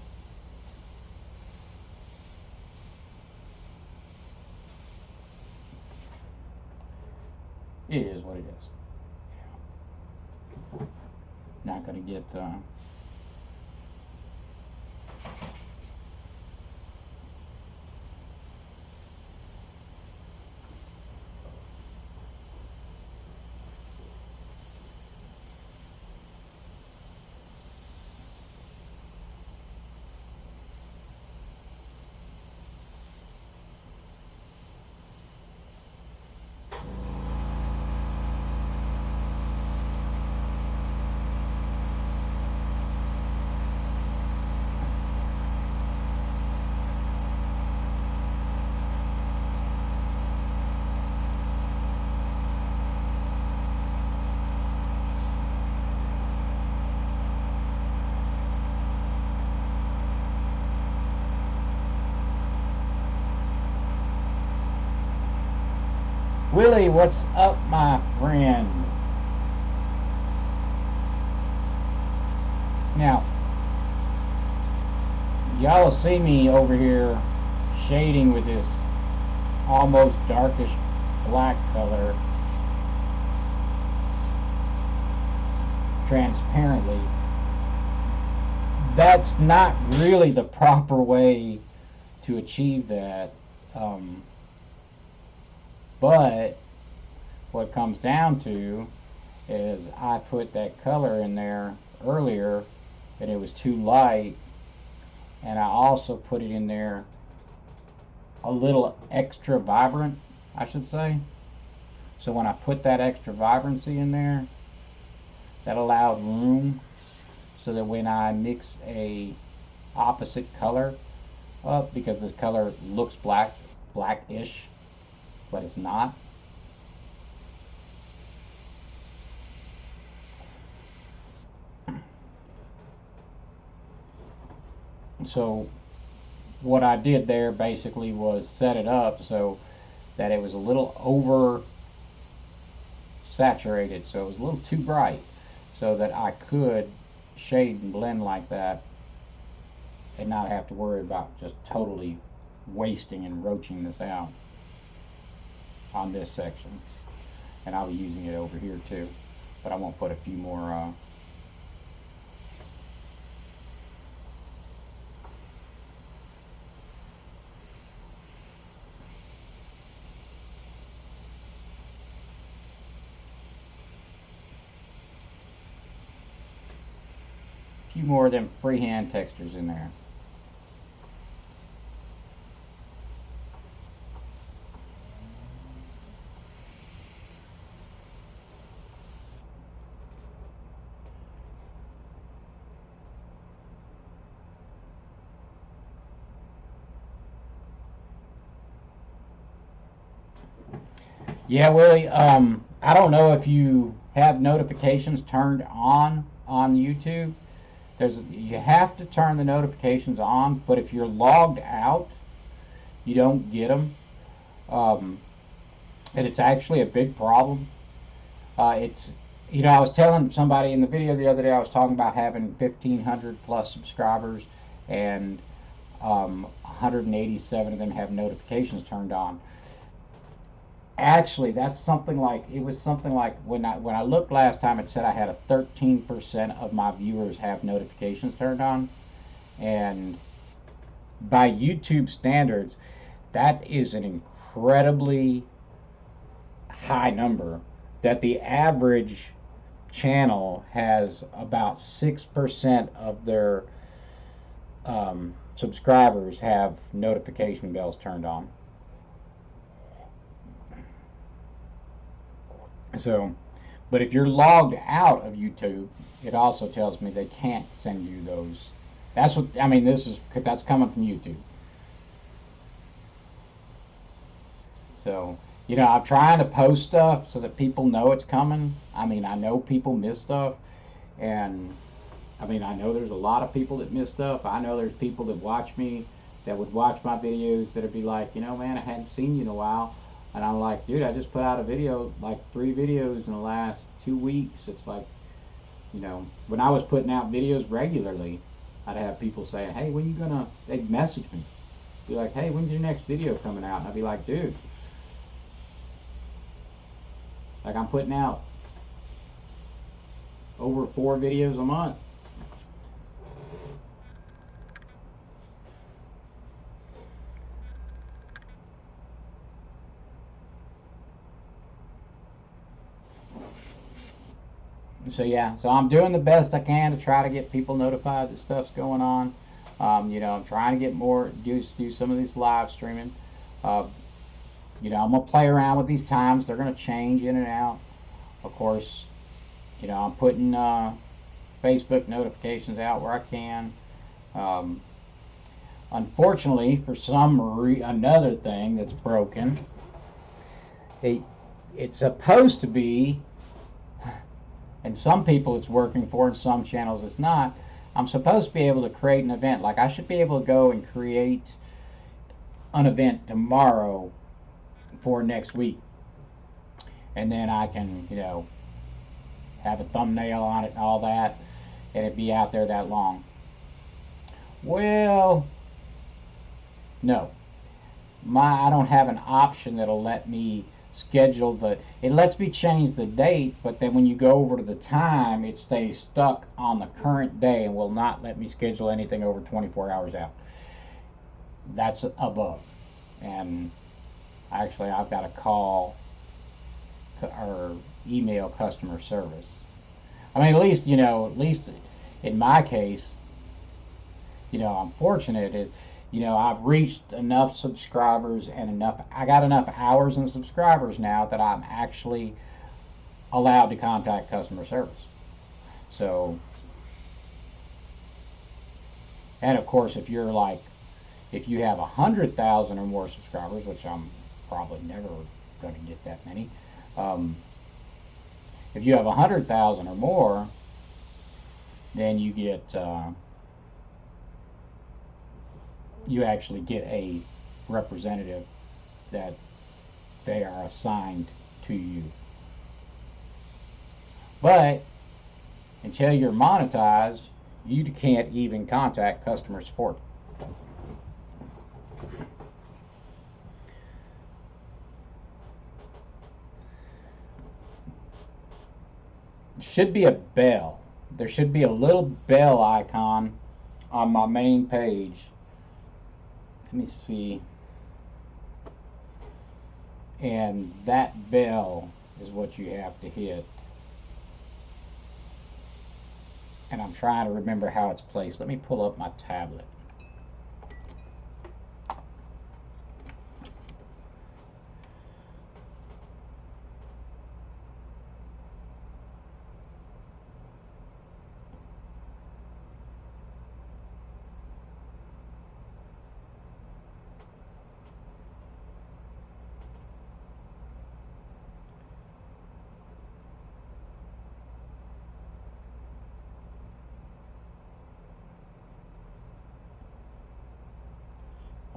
it is what it is. Not gonna get Willie, what's up, my friend? Now, y'all will see me over here shading with this almost darkish black color transparently. That's not really the proper way to achieve that. But what comes down to is I put that color in there earlier and it was too light, and I also put it in there a little extra vibrant, I should say. So when I put that extra vibrancy in there, that allowed room so that when I mix a opposite color up, because this color looks blackish, but it's not. So what I did there basically was set it up so that it was a little over saturated, so it was a little too bright, so that I could shade and blend like that and not have to worry about just totally wasting and roaching this out on this section. And I'll be using it over here too, but I won't put a few more of them freehand textures in there. Yeah, Willie, I don't know if you have notifications turned on YouTube. You have to turn the notifications on, but if you're logged out, you don't get them. And it's actually a big problem. I was telling somebody in the video the other day, I was talking about having 1,500 plus subscribers, and 187 of them have notifications turned on. Actually, it was something like when I looked last time, it said I had a 13% of my viewers have notifications turned on, and by YouTube standards, that is an incredibly high number. That the average channel has about 6% of their subscribers have notification bells turned on. So, but if you're logged out of YouTube, it also tells me they can't send you those. That's what I mean. That's coming from YouTube. So, I'm trying to post stuff so that people know it's coming. I mean, I know people miss stuff, and I mean, I know there's a lot of people that miss stuff. I know there's people that watch me that would watch my videos that'd be like, man, I hadn't seen you in a while. And I'm like, dude, I just put out a video, like 3 videos in the last 2 weeks. It's like, when I was putting out videos regularly, I'd have people saying, hey, when you gonna, they'd message me. Be like, hey, when's your next video coming out? And I'd be like, dude, like I'm putting out over 4 videos a month. So yeah, so I'm doing the best I can to try to get people notified that stuff's going on. I'm trying to get more, do some of this live streaming. Uh, I'm gonna play around with these times. They're gonna change in and out. Of course, I'm putting Facebook notifications out where I can. Um, Unfortunately, for another thing that's broken, it's supposed to be, and some people it's working for, and some channels it's not. I'm supposed to be able to create an event. Like I should be able to go and create an event tomorrow for next week, and then I can, have a thumbnail on it and all that, and it be out there that long. Well, no. I don't have an option that'll let me schedule it lets me change the date, but then when you go over to the time, it stays stuck on the current day and will not let me schedule anything over 24 hours out. That's a bug. And actually, I've got to call or email customer service. I mean, at least in my case, I'm fortunate. I've reached enough subscribers and I got enough hours and subscribers now that I'm actually allowed to contact customer service. So, and of course, if you have 100,000 or more subscribers, which I'm probably never going to get that many, if you have 100,000 or more, then you actually get a representative that they are assigned to you. But until you're monetized, you can't even contact customer support. Should be a bell. There should be a little bell icon on my main page. Let me see. And that bell is what you have to hit. And I'm trying to remember how it's placed. Let me pull up my tablet.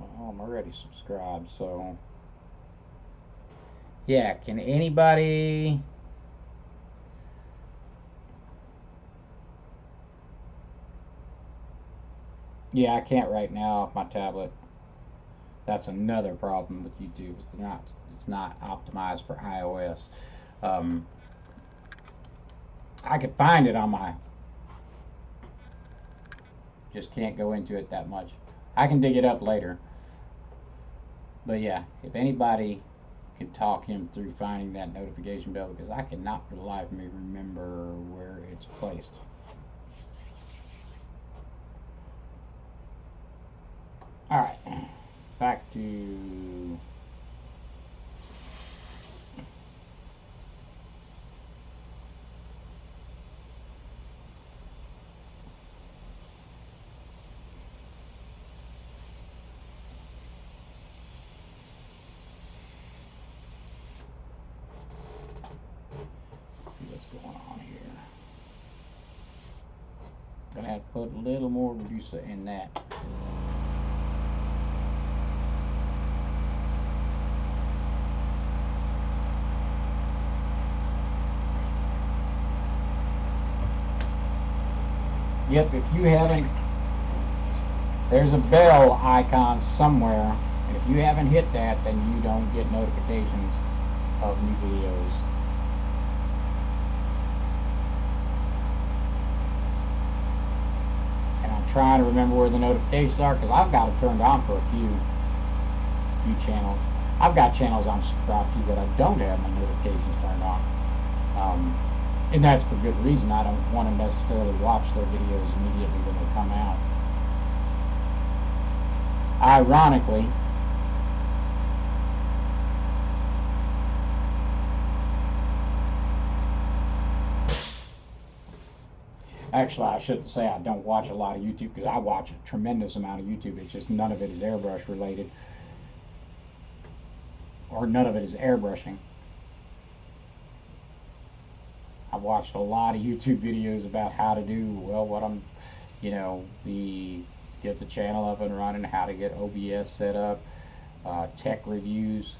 Oh, I'm already subscribed, so yeah, can anybody yeah, I can't right now off my tablet. That's another problem with YouTube. It's not optimized for iOS. I could find it on my, just can't go into it that much. I can dig it up later. But yeah, if anybody could talk him through finding that notification bell, because I cannot for the life of me remember where it's placed. Alright, back to have to put a little more reducer in that. Yep, if you haven't, there's a bell icon somewhere, and if you haven't hit that, then you don't get notifications of new videos. And I'm trying to remember where the notifications are, because I've got it turned on for a few channels. I've got channels I'm subscribed to that I don't have my notifications turned on. And that's for good reason. I don't want to necessarily watch their videos immediately when they come out. Ironically, actually, I shouldn't say I don't watch a lot of YouTube, because I watch a tremendous amount of YouTube. It's just none of it is airbrush related, or none of it is airbrushing. I've watched a lot of YouTube videos about how to do, well, what I'm, get the channel up and running, how to get OBS set up, tech reviews.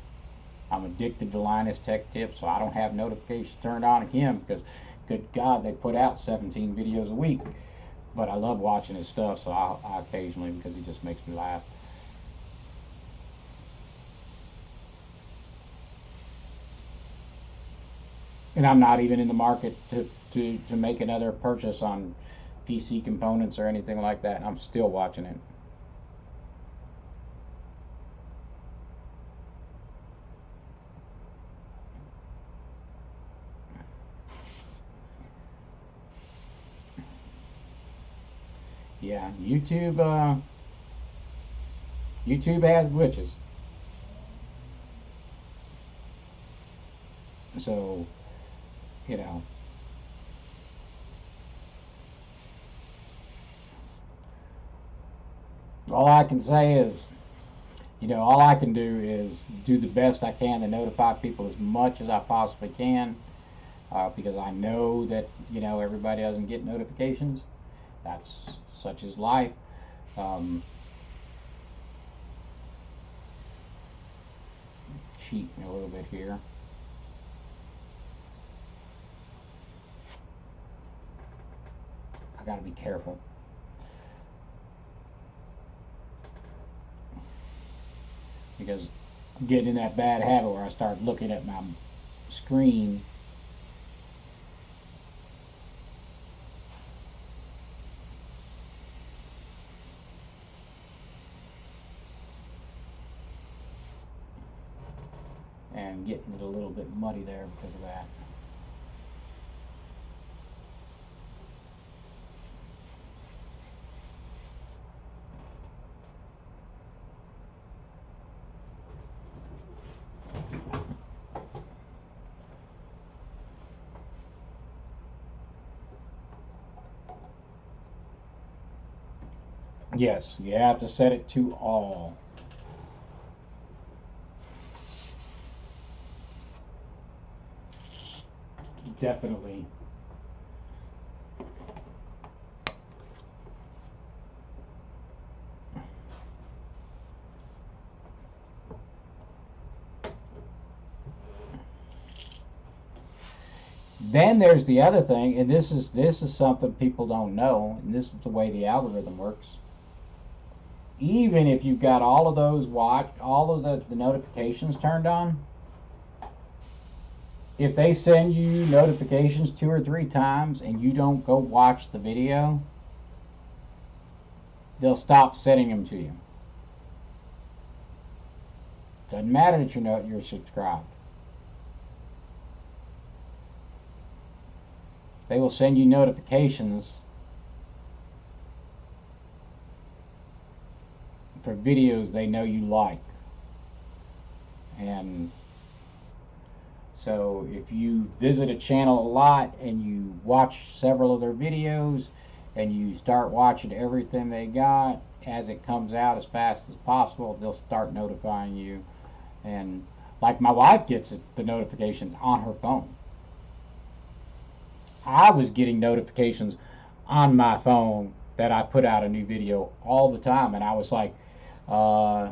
I'm addicted to Linus Tech Tips, so I don't have notifications turned on again, because, good God, they put out 17 videos a week. But I love watching his stuff, so I occasionally, because he just makes me laugh. And I'm not even in the market to make another purchase on PC components or anything like that. I'm still watching it. Yeah, YouTube has glitches. So, all I can say is, all I can do is do the best I can to notify people as much as I possibly can, because I know that, everybody doesn't get notifications. That's such is life. Cheating a little bit here. I gotta be careful. Because I'm getting in that bad habit where I start looking at my screen and getting it a little bit muddy there because of that. Yes, you have to set it to all. Definitely. Then there's the other thing, and this is something people don't know, and this is the way the algorithm works. Even if you've got all of those all of the notifications turned on, if they send you notifications 2 or 3 times and you don't go watch the video, they'll stop sending them to you. Doesn't matter that you're subscribed. They will send you notifications for videos they know you like. And so if you visit a channel a lot and you watch several of their videos and you start watching everything they got as it comes out as fast as possible, they'll start notifying you. And like my wife gets the notifications on her phone. I was getting notifications on my phone that I put out a new video all the time, and I was like, uh,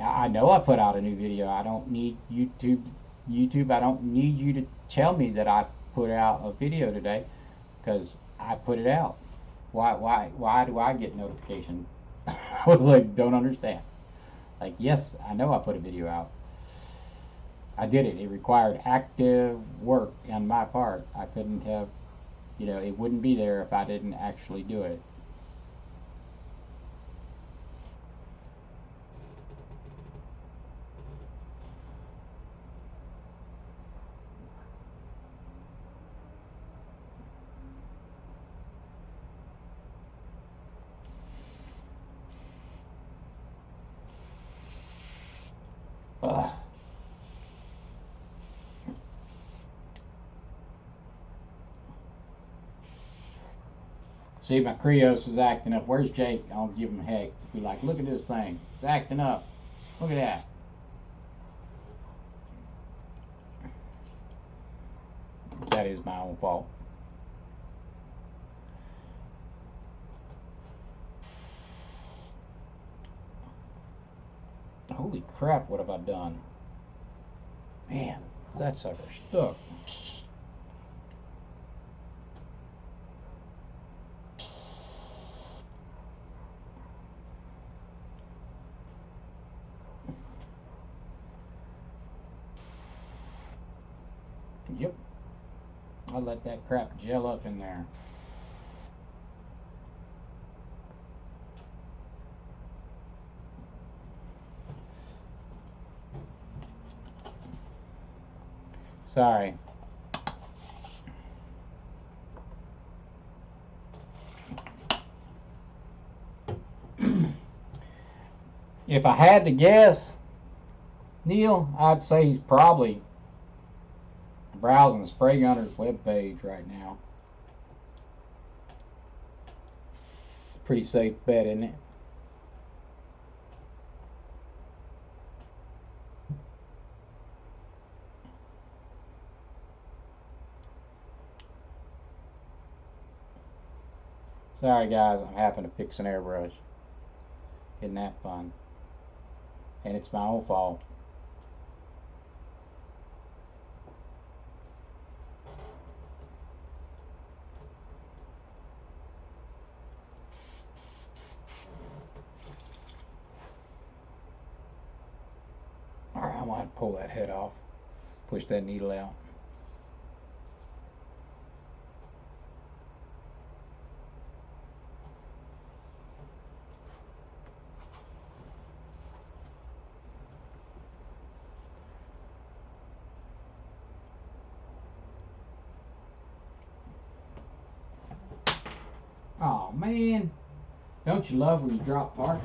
I know I put out a new video. I don't need YouTube, I don't need you to tell me that I put out a video today, because I put it out. Why do I get notification? I was like, don't understand. Like, yes, I know I put a video out. I did it. It required active work on my part. I couldn't have, it wouldn't be there if I didn't actually do it. Ugh. See, my Creos is acting up. Where's Jake? I'll give him heck. Be like, look at this thing. It's acting up. Look at that. That is my own fault. Holy crap, what have I done? Man, that sucker stuck. Yep. I let that crap gel up in there. Sorry. If I had to guess, Neil, I'd say he's probably browsing Spray Gunner's webpage right now. Pretty safe bet, isn't it? Sorry guys, I'm having to fix an airbrush. Isn't that fun? And it's my own fault. Alright, I'm gonna have to pull that head off. Push that needle out. Oh man, don't you love when you drop parts?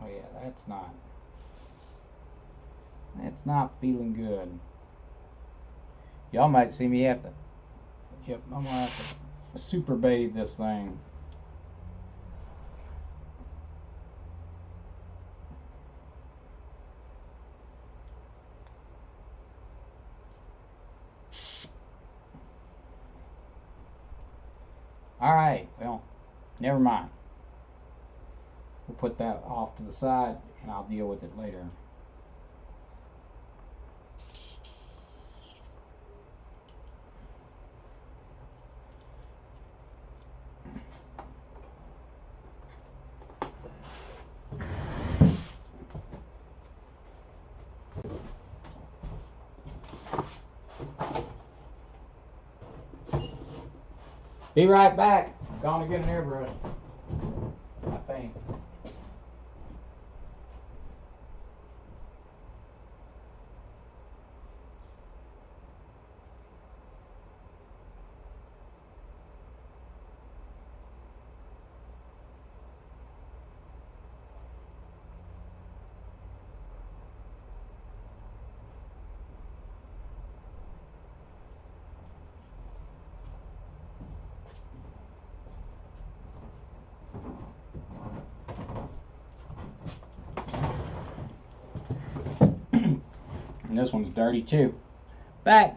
Oh yeah, that's not feeling good. Y'all might see me have to, yep, I'm gonna have to super bathe this thing. Alright, well, never mind. We'll put that off to the side and I'll deal with it later. Be right back. I'm going to get an airbrush, I think. And this one's dirty too. Back.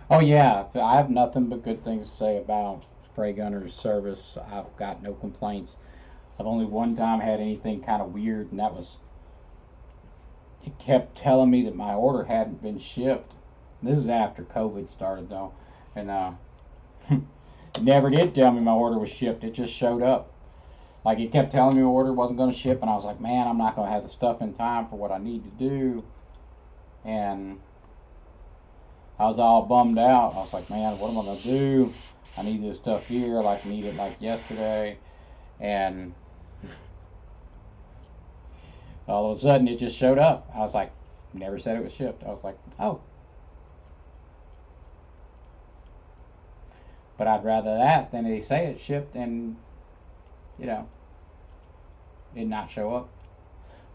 Oh yeah, I have nothing but good things to say about Spray Gunner's service. I've got no complaints. I've only one time had anything kind of weird, and that was it kept telling me that my order hadn't been shipped. This is after COVID started though, and it never did tell me my order was shipped. It just showed up. Like it kept telling me my order wasn't going to ship, and I was like, man, I'm not going to have the stuff in time for what I need to do. And I was all bummed out. I was like, man, what am I going to do? I need this stuff here. Like, need it like yesterday. And all of a sudden, it just showed up. I was like, never said it was shipped. I was like, oh. But I'd rather that than they say it's shipped and, you know, it not show up.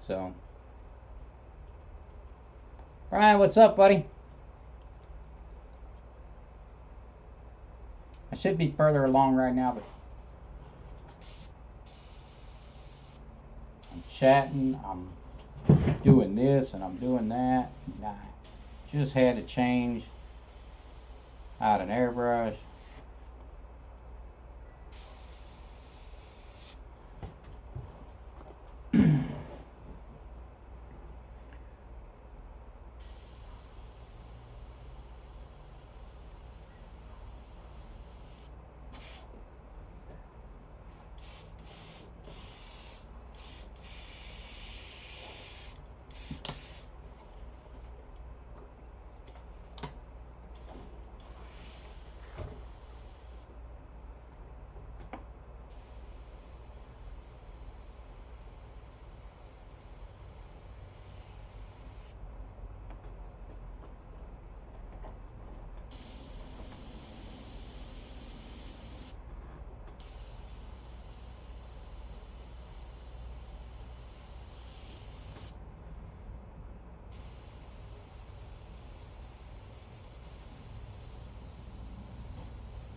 So, Ryan, what's up, buddy? I should be further along right now, but I'm chatting, I'm doing this, and I'm doing that. And I just had to change out an airbrush.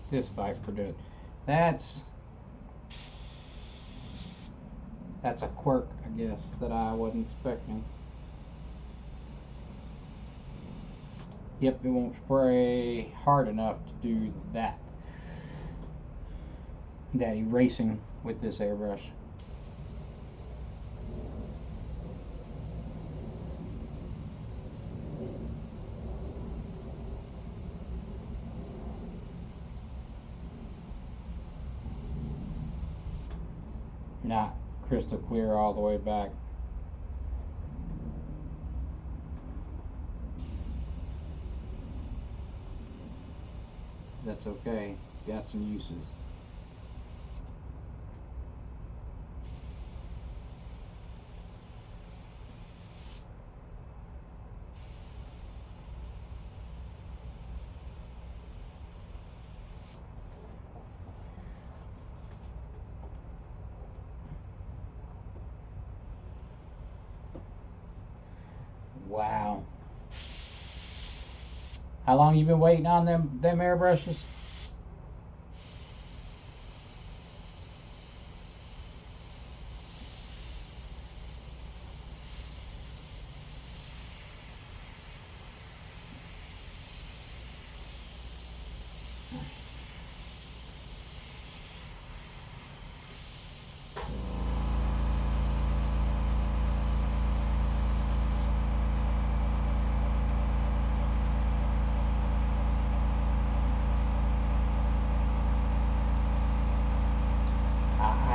This Viper did. That's a quirk, I guess, that I wasn't expecting. Yep, it won't spray hard enough to do that. That erasing with this airbrush. Not crystal clear all the way back. That's okay. It's got some uses. Wow. How long you been waiting on them airbrushes?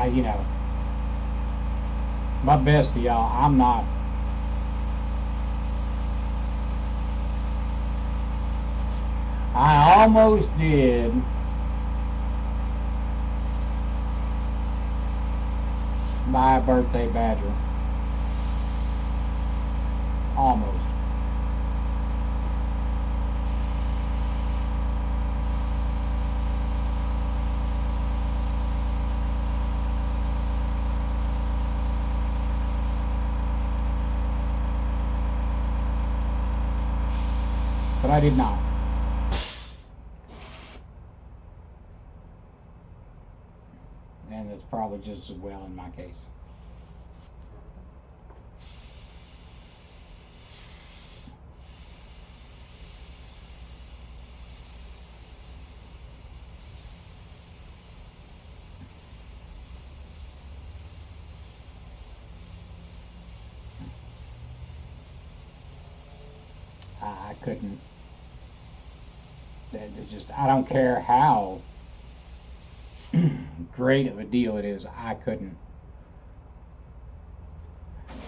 You know, my best to y'all, I'm not. I almost did buy a birthday badger. Almost. But I did not. and it's probably just as well in my case. I couldn't. It's just, I don't care how great of a deal it is. I couldn't.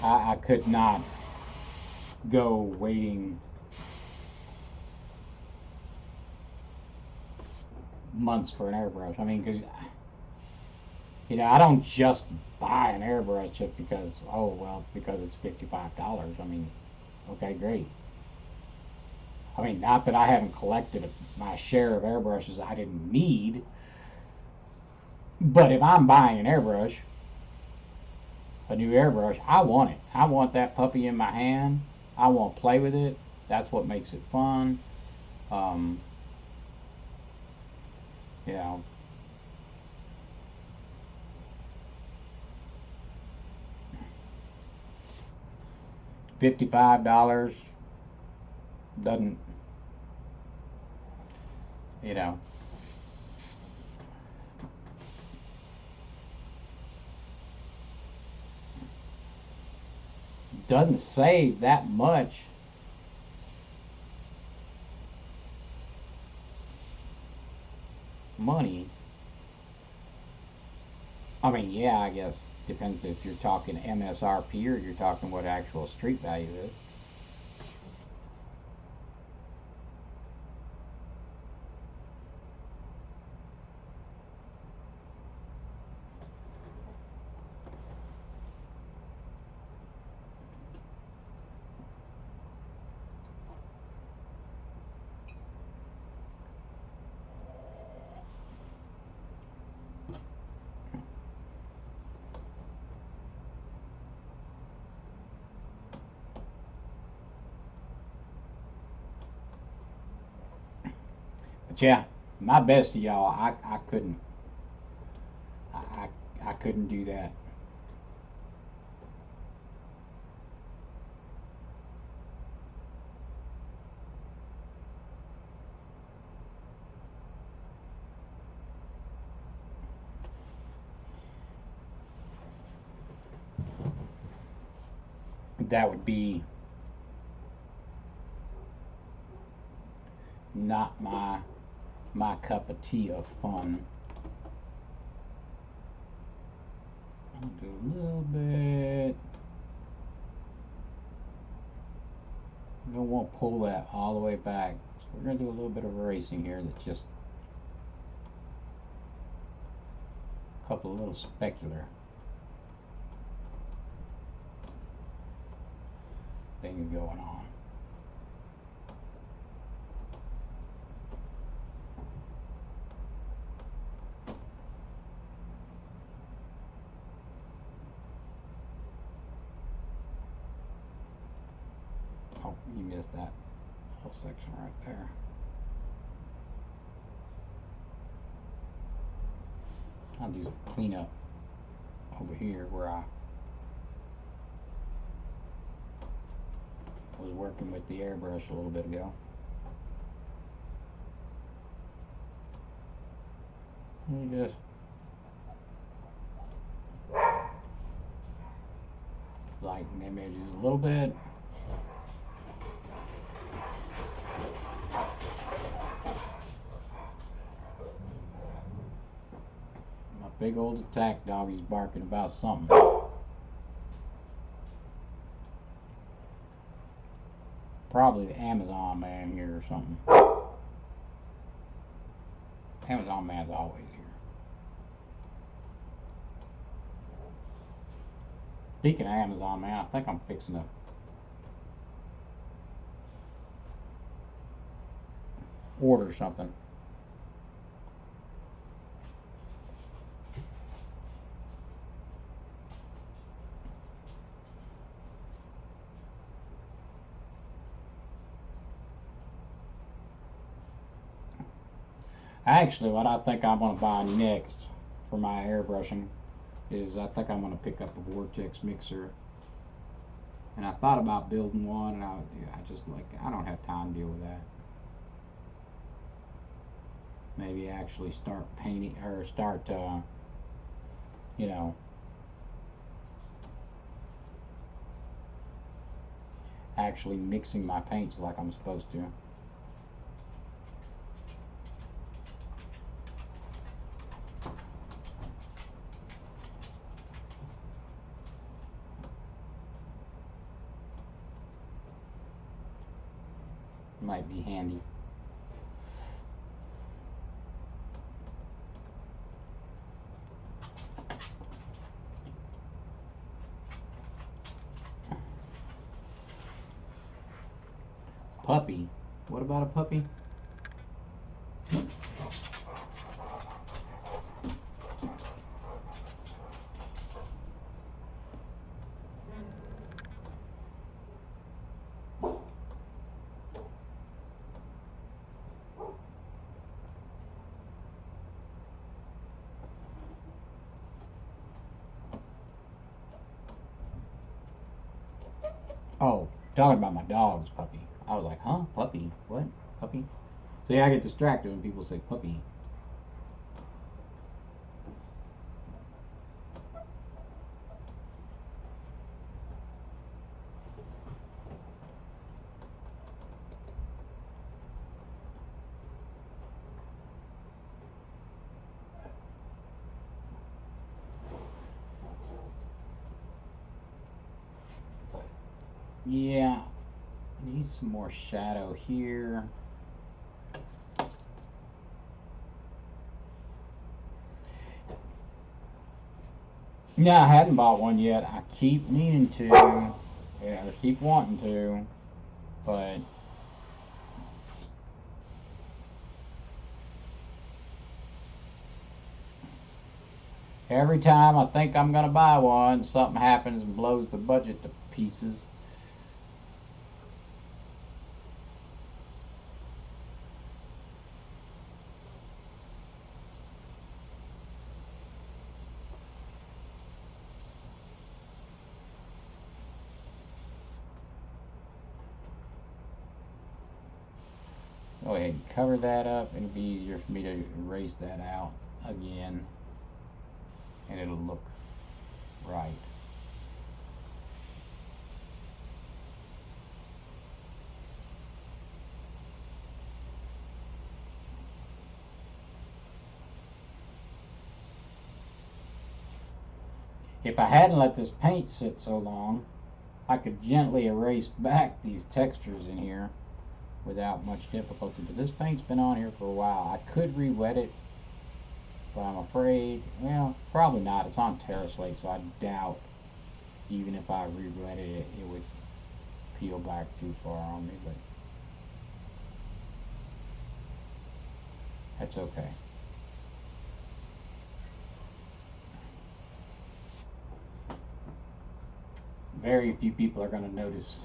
I could not go waiting months for an airbrush. I mean, because I don't just buy an airbrush just because, oh well, because it's $55. I mean, okay, great. I mean, not that I haven't collected my share of airbrushes I didn't need, but if I'm buying an airbrush, a new airbrush, I want it. I want that puppy in my hand. I want to play with it. That's what makes it fun. Um, you know, $55 doesn't, you know, doesn't save that much money. I mean, yeah, I guess depends if you're talking MSRP or you're talking what actual street value is. But yeah, my best to y'all, I couldn't, I, I couldn't do that. That would be not my cup of tea of fun. I'll do a little bit. We don't want to pull that all the way back. So we're going to do a little bit of erasing here. That's just a couple of little specular things going on. Oh, you missed that whole section right there. I'll do some cleanup over here where I was working with the airbrush a little bit ago. You just lighten them edges a little bit. My big old attack dog, he's barking about something. Probably the Amazon man here or something. Amazon man's always here. Speaking of Amazon man, I think I'm fixing to order something. Actually, what I think I'm going to buy next for my airbrushing is I think I'm going to pick up a vortex mixer. And I thought about building one, and I just I don't have time to deal with that. Maybe actually start painting, or start, you know, actually mixing my paints like I'm supposed to. Might be handy. Puppy? What about a puppy? Oh, talking about my dog's puppy. I was like, huh? Puppy? What? Puppy? So yeah, I get distracted when people say puppy. Yeah, need some more shadow here. Yeah, I hadn't bought one yet. I keep needing to. Yeah, I keep wanting to. But every time I think I'm going to buy one, something happens and blows the budget to pieces. Go ahead and cover that up. It'll be easier for me to erase that out again. And it'll look right. If I hadn't let this paint sit so long, I could gently erase back these textures in here without much difficulty. But this paint's been on here for a while. I could re-wet it, but I'm afraid, well, probably not. It's on TerraSlate, so I doubt even if I re-wetted it, it would peel back too far on me, but that's okay. Very few people are going to notice.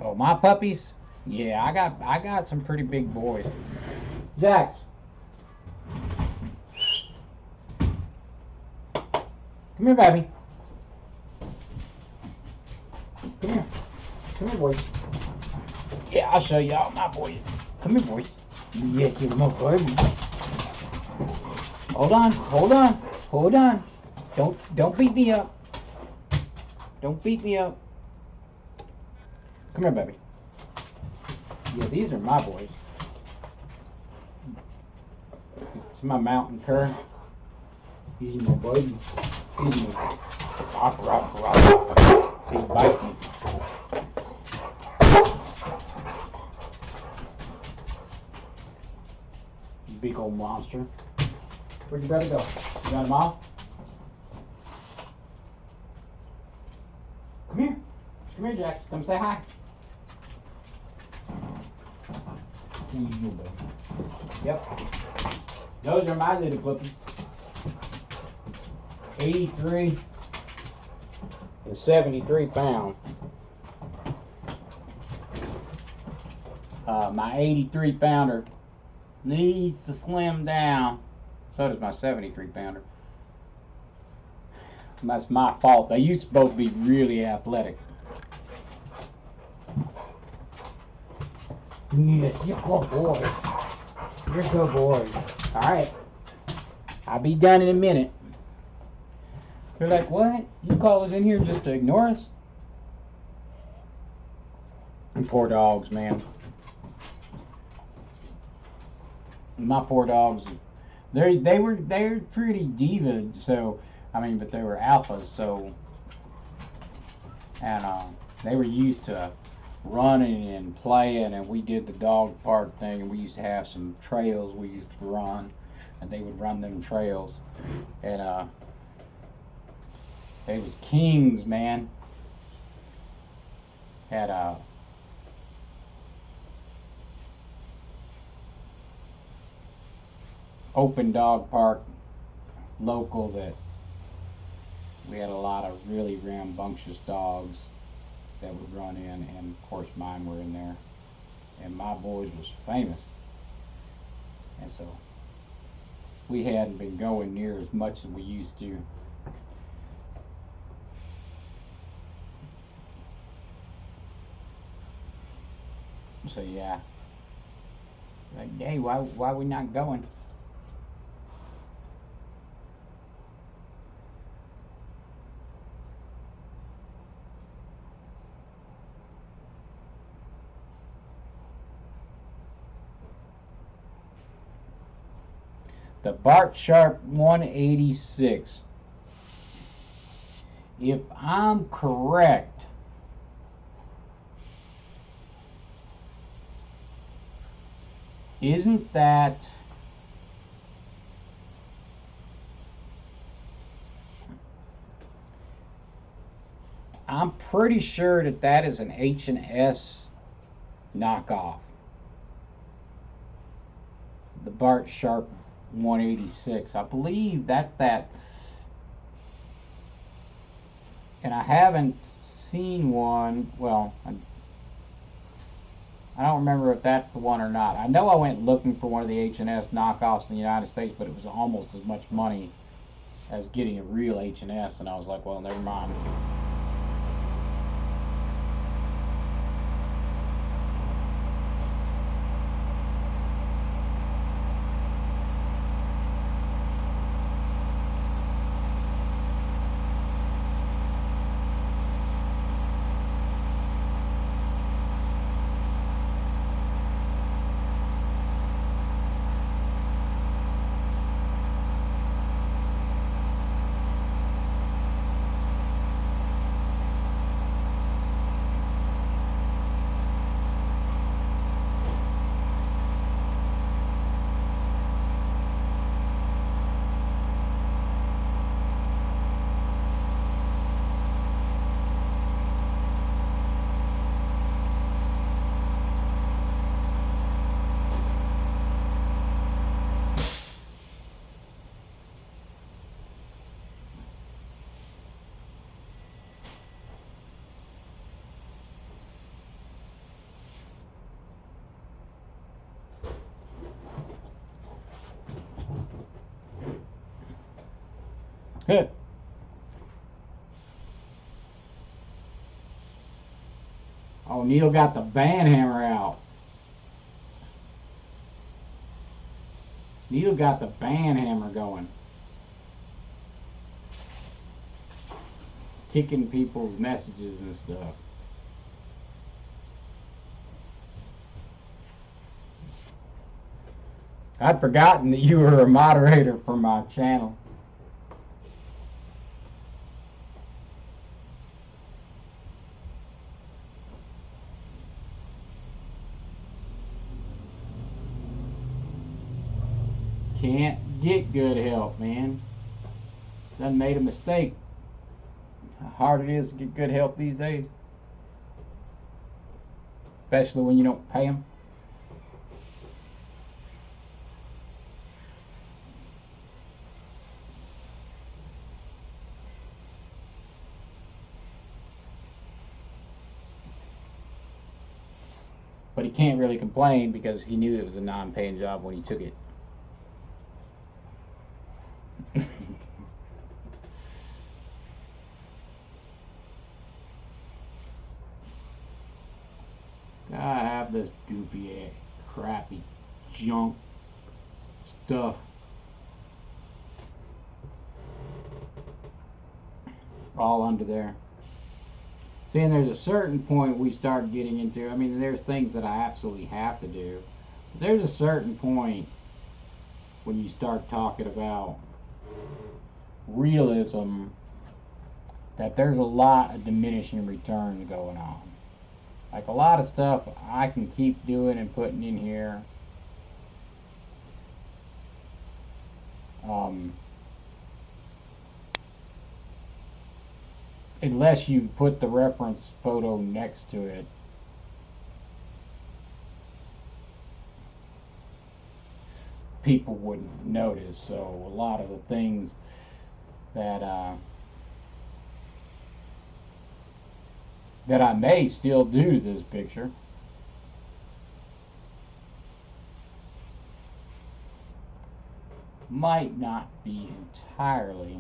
Oh, my puppies? Yeah, I got some pretty big boys. Jax, come here, baby. Come here. Come here, boys. Yeah, I'll show y'all my boys. Come here, boys. Yes, you're my baby. Hold on, hold on, hold on. Don't beat me up. Don't beat me up. Come here, baby. Yeah, these are my boys. It's my mountain cur. Easy, my baby. Easy, my. Rock. He bites me. Big old monster. Where'd your brother go? You got him off? Come here. Come here, Jack. Come say hi. Yep. Those are my little puppies. 83 and 73 pounds. My 83 pounder needs to slim down. So does my 73 pounder. That's my fault. They used to both be really athletic. Yeah, you're a good boy. You're a good boy. Alright. I'll be done in a minute. They're like, what? You call us in here just to ignore us? And poor dogs, man. My poor dogs. They're pretty diva, so I mean, but they were alphas, so and they were used to running and playing, and we did the dog park thing, and we used to have some trails we used to run, and they would run them trails, and they was kings, man. Had open dog park local that we had a lot of really rambunctious dogs that would run in, and of course mine were in there, and my boys was famous, and so we hadn't been going near as much as we used to. So yeah, like, hey, why we not going? The Bart Sharp 186. If I'm correct, isn't that I'm pretty sure that is an H&S knockoff. The Bart Sharp 186. I believe that's that. And I haven't seen one. Well, I don't remember if that's the one or not. I know I went looking for one of the H&S knockoffs in the United States, but it was almost as much money as getting a real H&S, and I was like, well, never mind. Oh, Neil got the band hammer out. Neil got the band hammer going. Kicking people's messages and stuff. I'd forgotten that you were a moderator for my channel. Can't get good help, man. Done made a mistake. How hard it is to get good help these days. Especially when you don't pay them. But he can't really complain because he knew it was a non-paying job when he took it. I have this goofy ass, crappy junk stuff. All under there. See, and there's a certain point we start getting into. I mean, there's things that I absolutely have to do. But there's a certain point when you start talking about realism that there's a lot of diminishing returns going on. Like a lot of stuff I can keep doing and putting in here. Unless you put the reference photo next to it, people wouldn't notice. So a lot of the things that that I may still do to this picture might not be entirely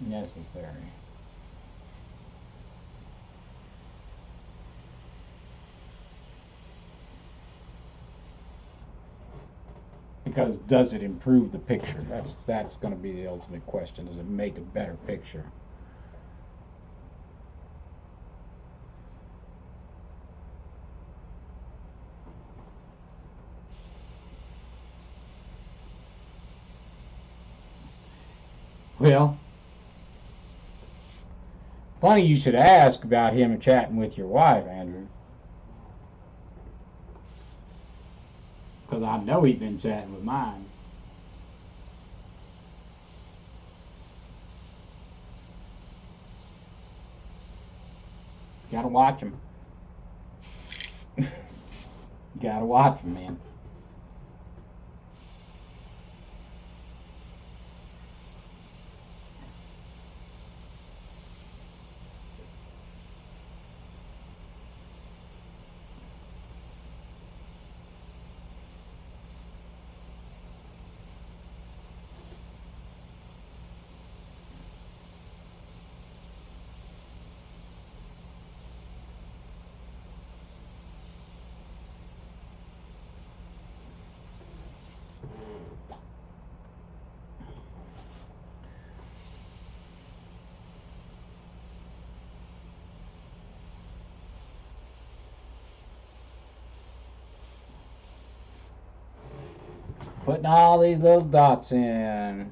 necessary. Because does it improve the picture? That's going to be the ultimate question. Does it make a better picture? Well, funny you should ask about him chatting with your wife, Andrew. Because I know he's been chatting with mine. Gotta watch him. Gotta watch him, man. Putting all these little dots in.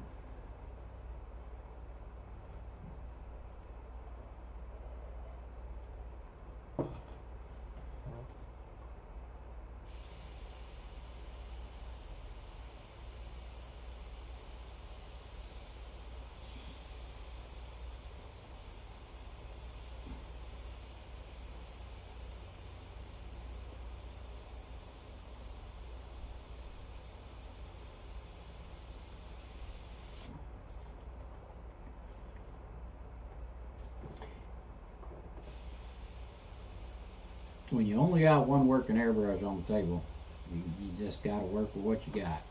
When you only got one working airbrush on the table, you just got to work with what you got.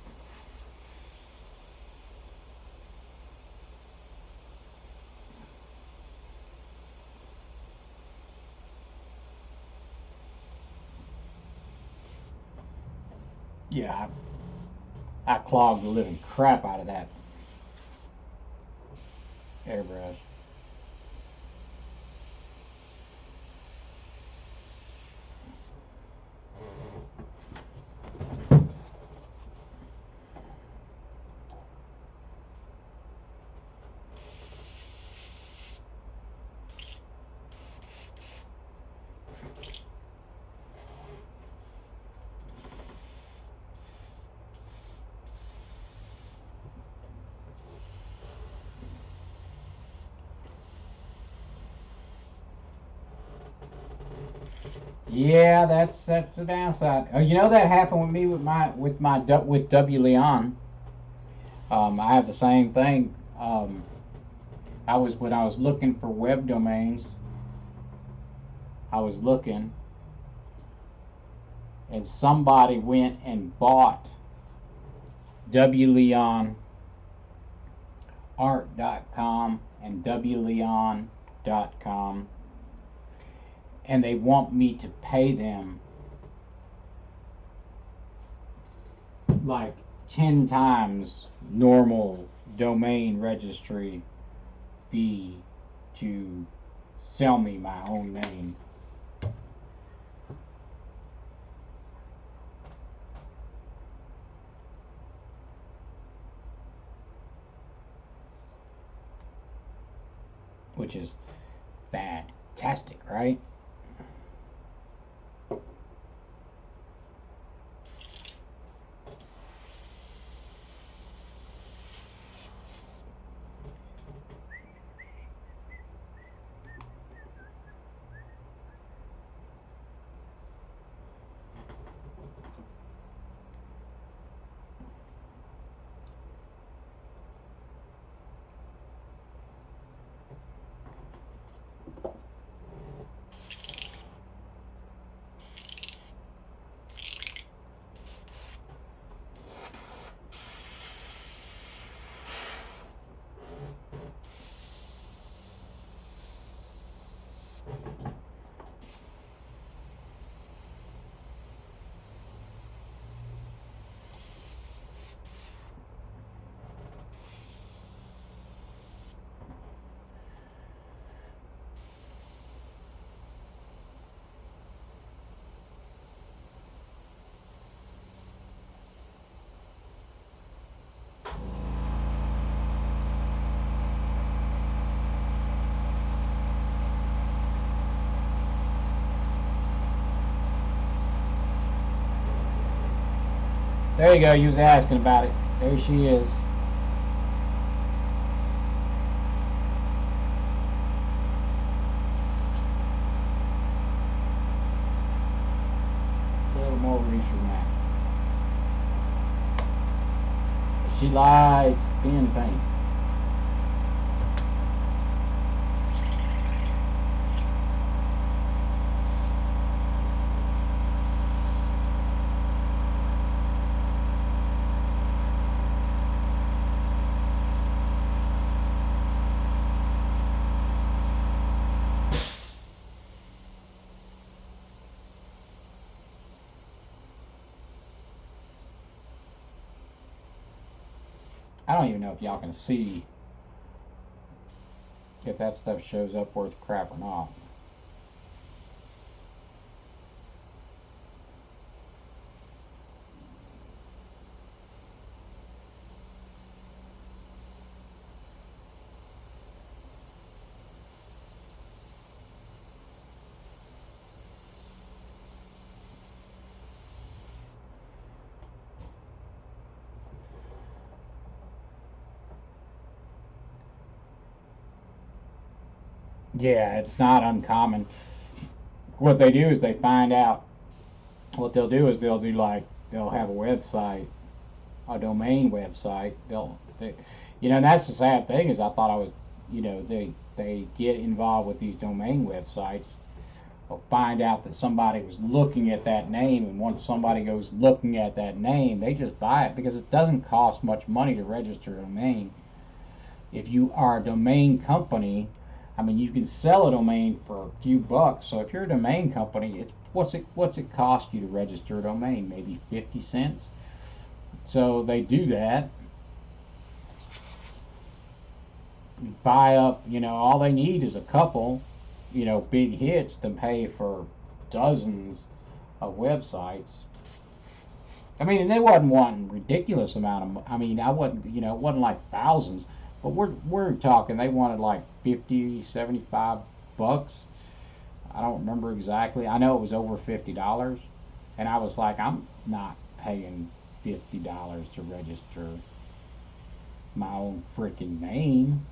Yeah, I clogged the living crap out of that airbrush. Yeah, that's the downside. You know that happened with me with W Leon. I have the same thing. I was when I was looking for web domains. I was looking, and somebody went and bought wleonart.com and wleon.com, and they want me to pay them like 10 times normal domain registry fee to sell me my own name. Which is fantastic, right? There you go. You was asking about it. There she is. A little more reach from that. She likes being paint. I don't even know if y'all can see if that stuff shows up worth crap or not. Yeah, it's not uncommon. What they do is they find out. What they'll do is they'll have a website, a domain website. And that's the sad thing is I thought I was, they get involved with these domain websites. They'll find out that somebody was looking at that name, and once somebody goes looking at that name, they just buy it because it doesn't cost much money to register a domain. If you are a domain company, I mean, you can sell a domain for a few bucks. So if you're a domain company, what's it cost you to register a domain? Maybe 50 cents. So they do that. Buy up, all they need is a couple, big hits to pay for dozens of websites. I mean, and they wasn't wanting ridiculous amount of. I mean, I wasn't, it wasn't like thousands, but we're talking. They wanted like 50, 75 bucks. I don't remember exactly. I know it was over $50, and I was like, I'm not paying $50 to register my own freaking name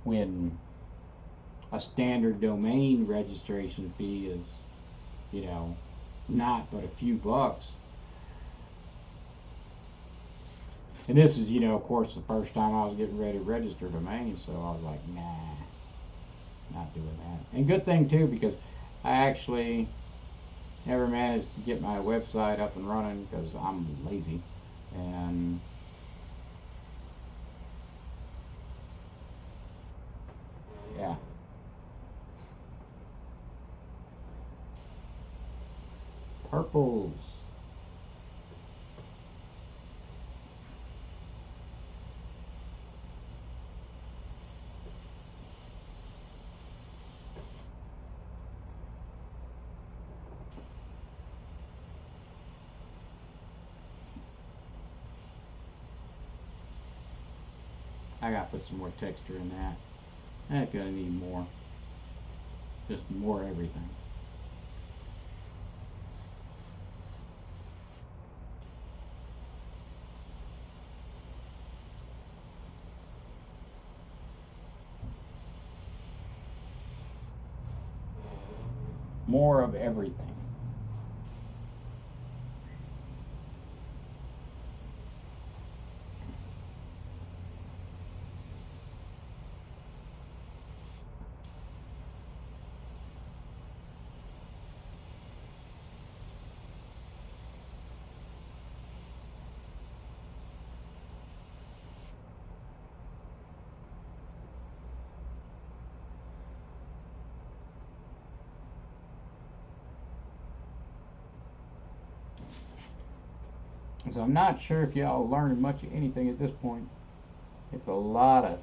when a standard domain registration fee is you know, not but a few bucks. And this is, you know, of course, the first time I was getting ready to register a domain, so I was like, nah, not doing that. And good thing too, because I actually never managed to get my website up and running because I'm lazy. And yeah. Purples. I gotta put some more texture in that. I'm gonna need more. Just more everything. More of everything. So I'm not sure if y'all learned much of anything at this point. It's a lot of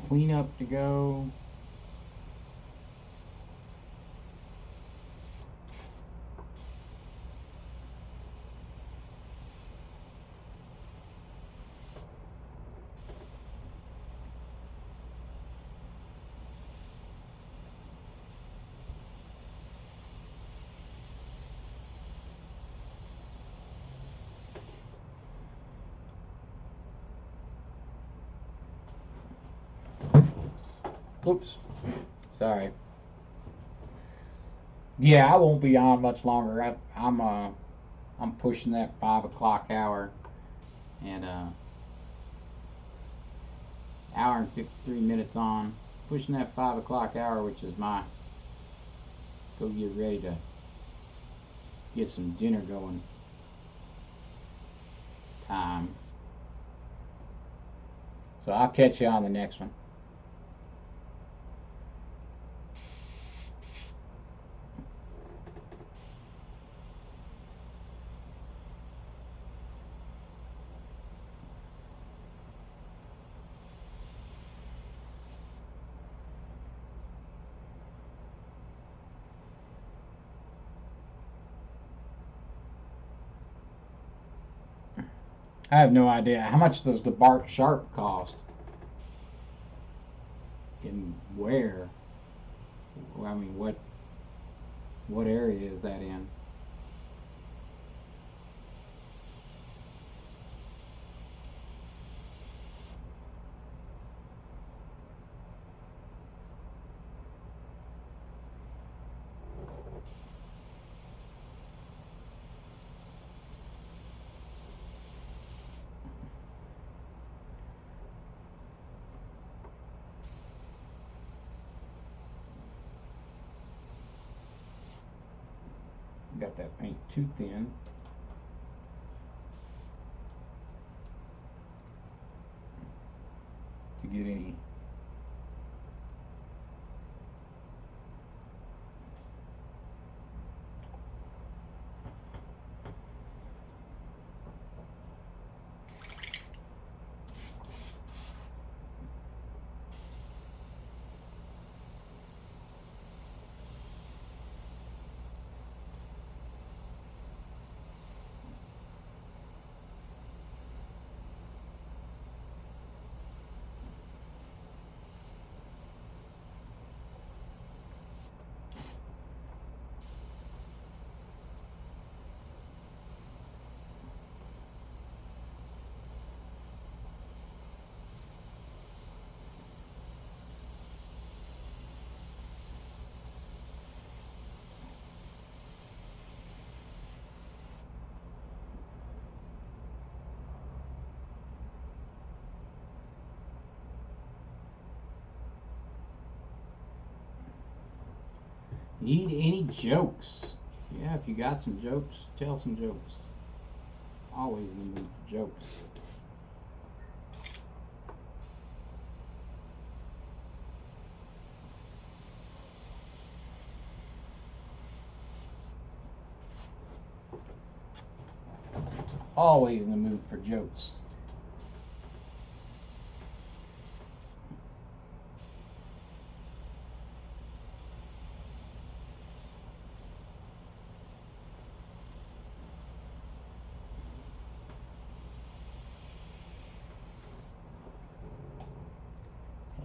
cleanup to go. Oops. Sorry. Yeah, I won't be on much longer. I'm pushing that 5 o'clock hour, and hour and 53 minutes on. Pushing that 5 o'clock hour, which is my go get ready to get some dinner going time. So I'll catch you on the next one. I have no idea. How much does the Bark Sharp cost? And where? I mean, what area is that in? Got that paint too thin. To get any. Need any jokes? Yeah, if you got some jokes, tell some jokes. Always in the mood for jokes. Always in the mood for jokes.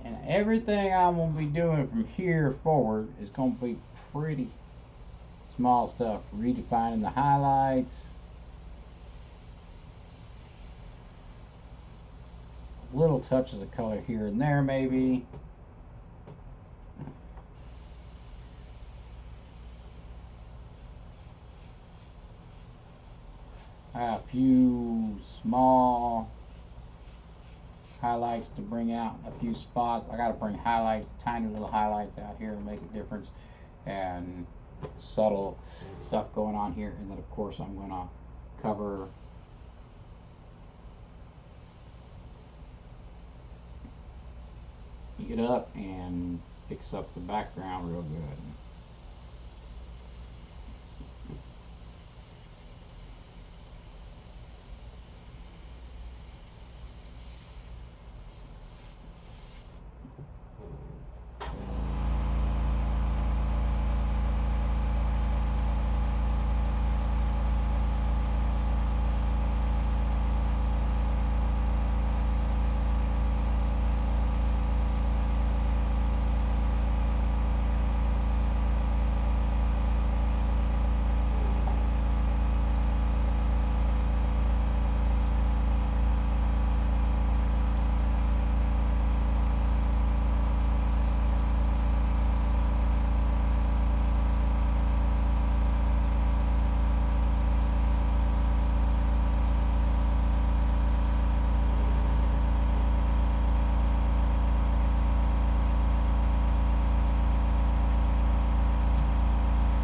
And everything I'm going to be doing from here forward is going to be pretty small stuff. Redefining the highlights. Little touches of color here and there maybe. A few small highlights to bring out a few spots. I got to bring highlights, tiny little highlights out here to make a difference, and subtle stuff going on here. And then of course I'm going to cover it up and fix up the background real good.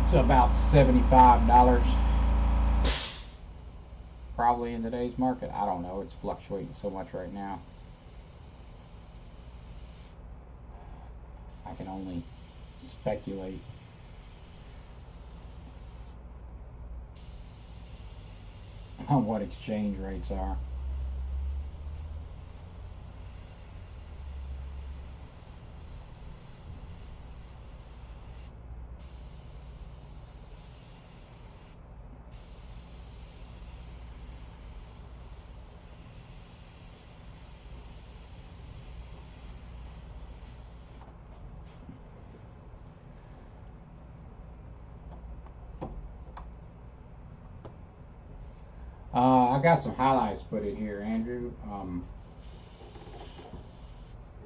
It's about $75 probably in today's market. I don't know, it's fluctuating so much right now. I can only speculate. On what exchange rates are. I got some highlights put in here, Andrew.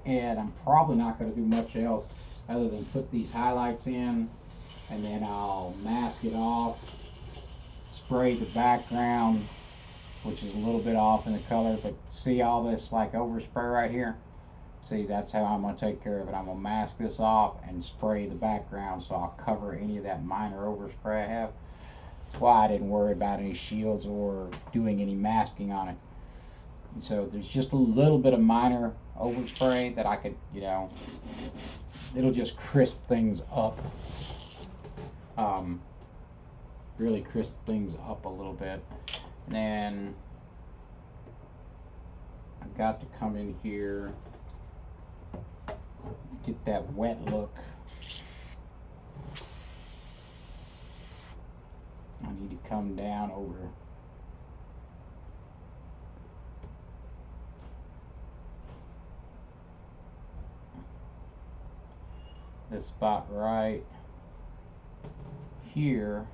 And I'm probably not going to do much else other than put these highlights in, and then I'll mask it off, spray the background, which is a little bit off in the color, but see all this like overspray right here? See, that's how I'm going to take care of it. I'm going to mask this off and spray the background so I'll cover any of that minor overspray I have. That's why I didn't worry about any shields or doing any masking on it. And so there's just a little bit of minor overspray that I could, it'll just crisp things up. Really crisp things up a little bit. And then I've got to come in here, get that wet look. I need to come down over this spot right here.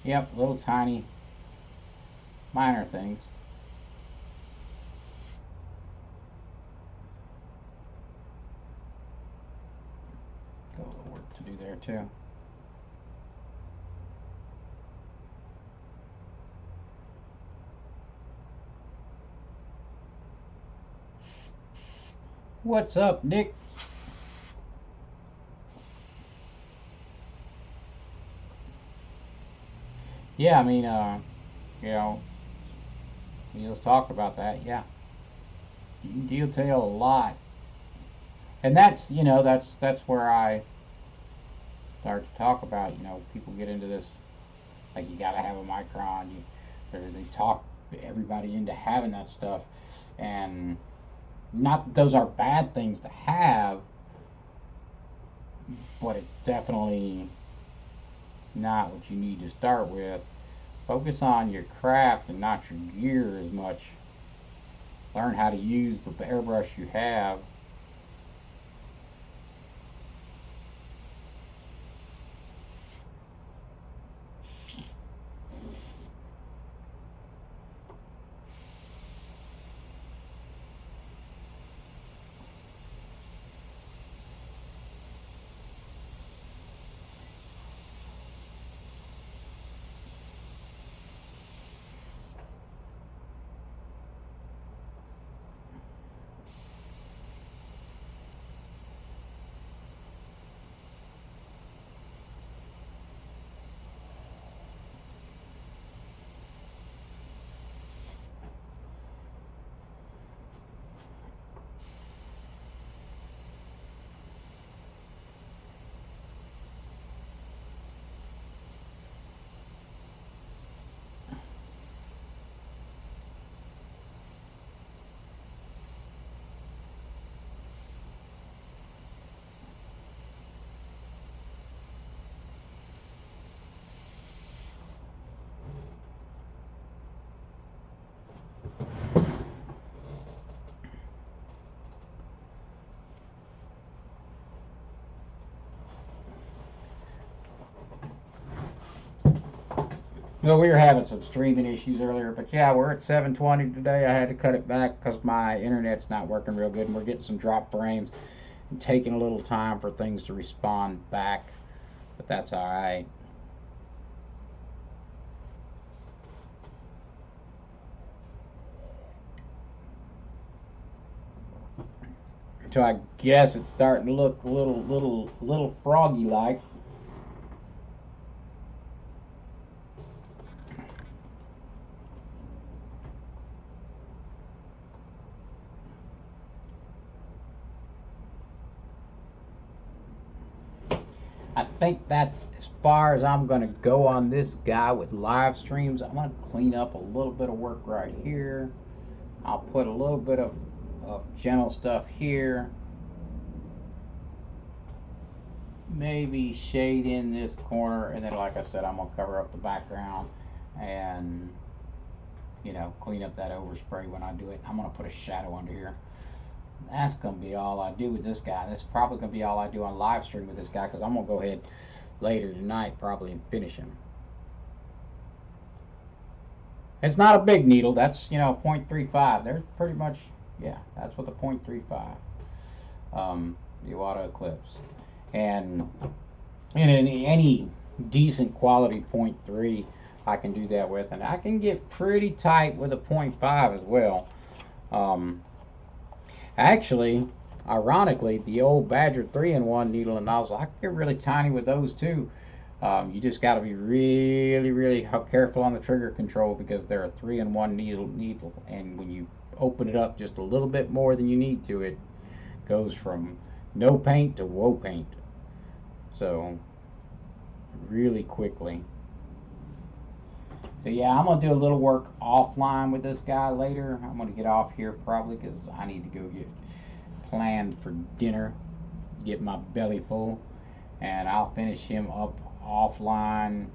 Yep, little tiny minor things. Got a little work to do there too. What's up, Nick? Yeah, I mean, you know, Neil's talked about that. Yeah, you can detail a lot, and that's, that's where I start to talk about. People get into this, like, you got to have a micron. They talk everybody into having that stuff, and not that those are bad things to have, but it's definitely not what you need to start with. Focus on your craft and not your gear as much. Learn how to use the airbrush you have. Well, we were having some streaming issues earlier, but yeah, we're at 720 today. I had to cut it back because my internet's not working real good, and we're getting some drop frames and taking a little time for things to respond back, but that's all right. So I guess it's starting to look a little froggy like. I think that's as far as I'm going to go on this guy with live streams. I'm going to clean up a little bit of work right here. I'll put a little bit of gentle stuff here. Maybe shade in this corner, and then, like I said, I'm going to cover up the background and, clean up that overspray when I do it. I'm going to put a shadow under here. That's going to be all I do with this guy. That's probably going to be all I do on live stream with this guy, because I'm going to go ahead later tonight probably and finish him. It's not a big needle. That's, 0.35. There's pretty much, yeah, that's what the 0.35. The auto eclipse. And in any decent quality 0.3, I can do that with. And I can get pretty tight with a 0.5 as well. Actually, ironically, the old Badger 3-in-1 needle and nozzle, I can get really tiny with those too. You just got to be really careful on the trigger control, because they're a 3-in-1 needle, and when you open it up just a little bit more than you need to, it goes from no paint to whoa paint. So really quickly. So yeah, I'm gonna do a little work offline with this guy later. I'm gonna get off here probably because I need to go get planned for dinner, get my belly full, and I'll finish him up offline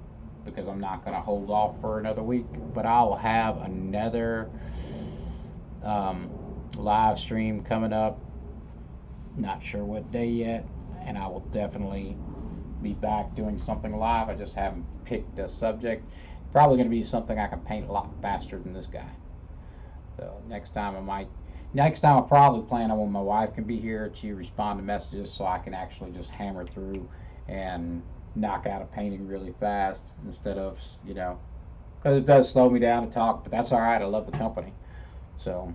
because I'm not gonna hold off for another week. But I'll have another live stream coming up. Not sure what day yet, and I will definitely be back doing something live. I just haven't picked a subject. Probably going to be something I can paint a lot faster than this guy. So next time I probably plan on when my wife can be here to respond to messages so I can actually just hammer through and knock out a painting really fast instead of, because it does slow me down to talk, but that's all right. I love the company. So,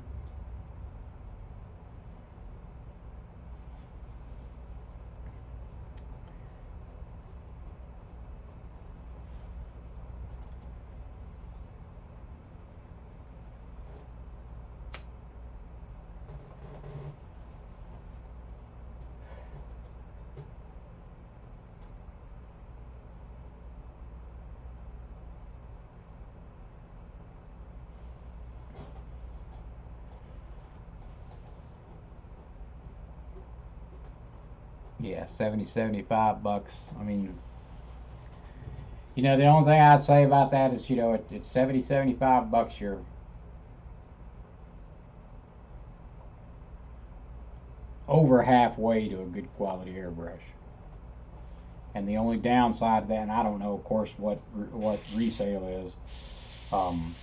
yeah, 70, $75. I mean, the only thing I'd say about that is, it's 70, $75. You're over halfway to a good quality airbrush. And the only downside of that, and I don't know, of course, what resale is, um,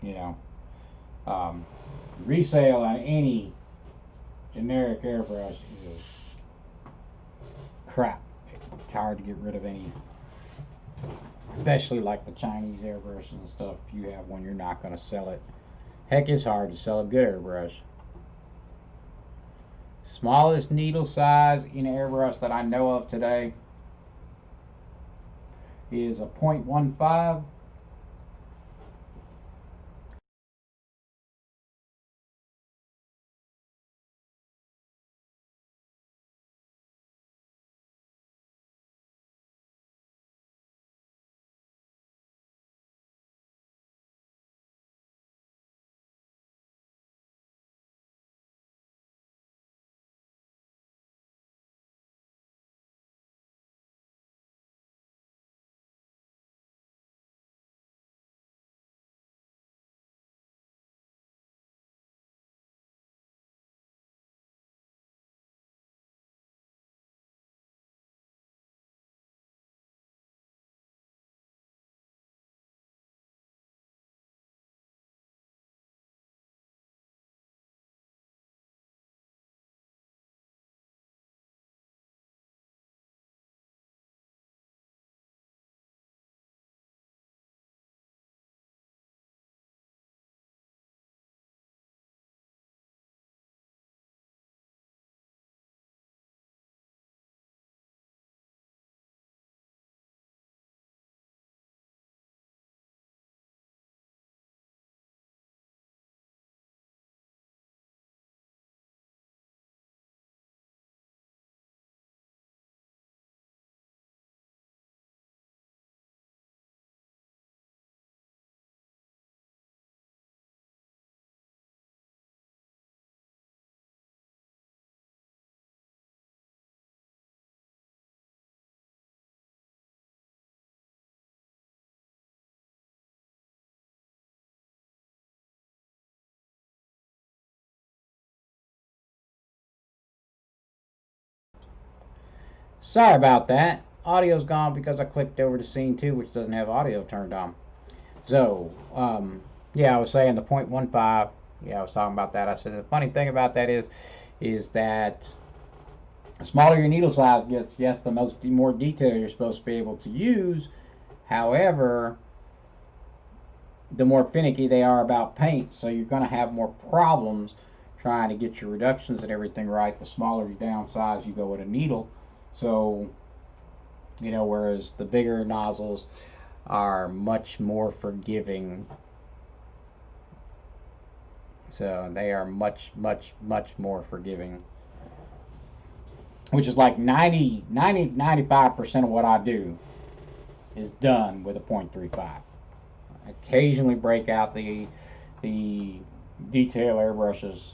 you know, um, resale on any generic airbrush is crap. It's hard to get rid of any, especially like the Chinese airbrushes and stuff. If you have one, you're not going to sell it. Heck, it's hard to sell a good airbrush. Smallest needle size in airbrush that I know of today is a 0.15. Sorry about that. Audio's gone because I clicked over to scene 2, which doesn't have audio turned on. So, yeah, I was saying the 0.15. Yeah, I was talking about that. I said the funny thing about that is that the smaller your needle size gets, yes, the more detail you're supposed to be able to use. However, the more finicky they are about paint, so you're going to have more problems trying to get your reductions and everything right. The smaller you downsize you go with a needle. So, whereas the bigger nozzles are much more forgiving. So they are much, much, much more forgiving. Which is like 95% of what I do is done with a 0.35. I occasionally break out the detail airbrushes,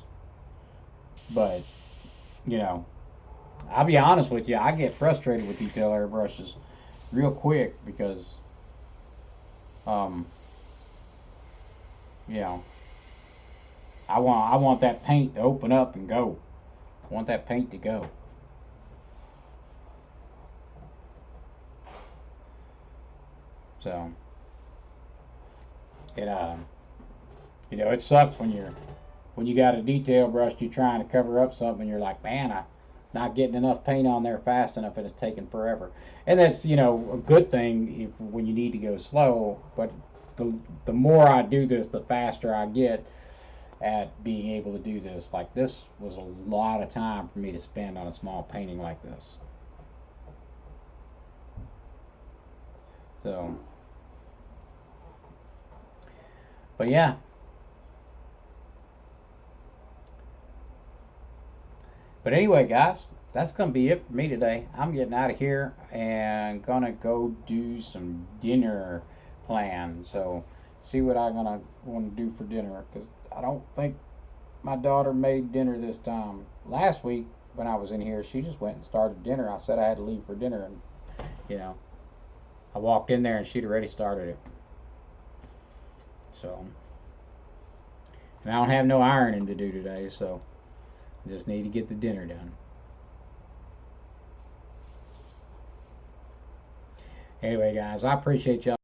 but I'll be honest with you, I get frustrated with detail airbrushes real quick because um, you know I want that paint to open up and go. I want that paint to go. So it it sucks when you got a detail brush, you're trying to cover up something, you're like, man, I'm not getting enough paint on there fast enough, and it's taking forever. And that's a good thing when you need to go slow. But the more I do this, the faster I get at being able to do this. Like, this was a lot of time for me to spend on a small painting like this. So, but yeah. But anyway, guys, that's going to be it for me today. I'm getting out of here and going to go do some dinner plan. So, see what I'm going to want to do for dinner, because I don't think my daughter made dinner this time. Last week, when I was in here, she just went and started dinner. I said I had to leave for dinner, and, I walked in there and she'd already started it. So, and I don't have no ironing to do today, so I just need to get the dinner done. Anyway, guys, I appreciate y'all.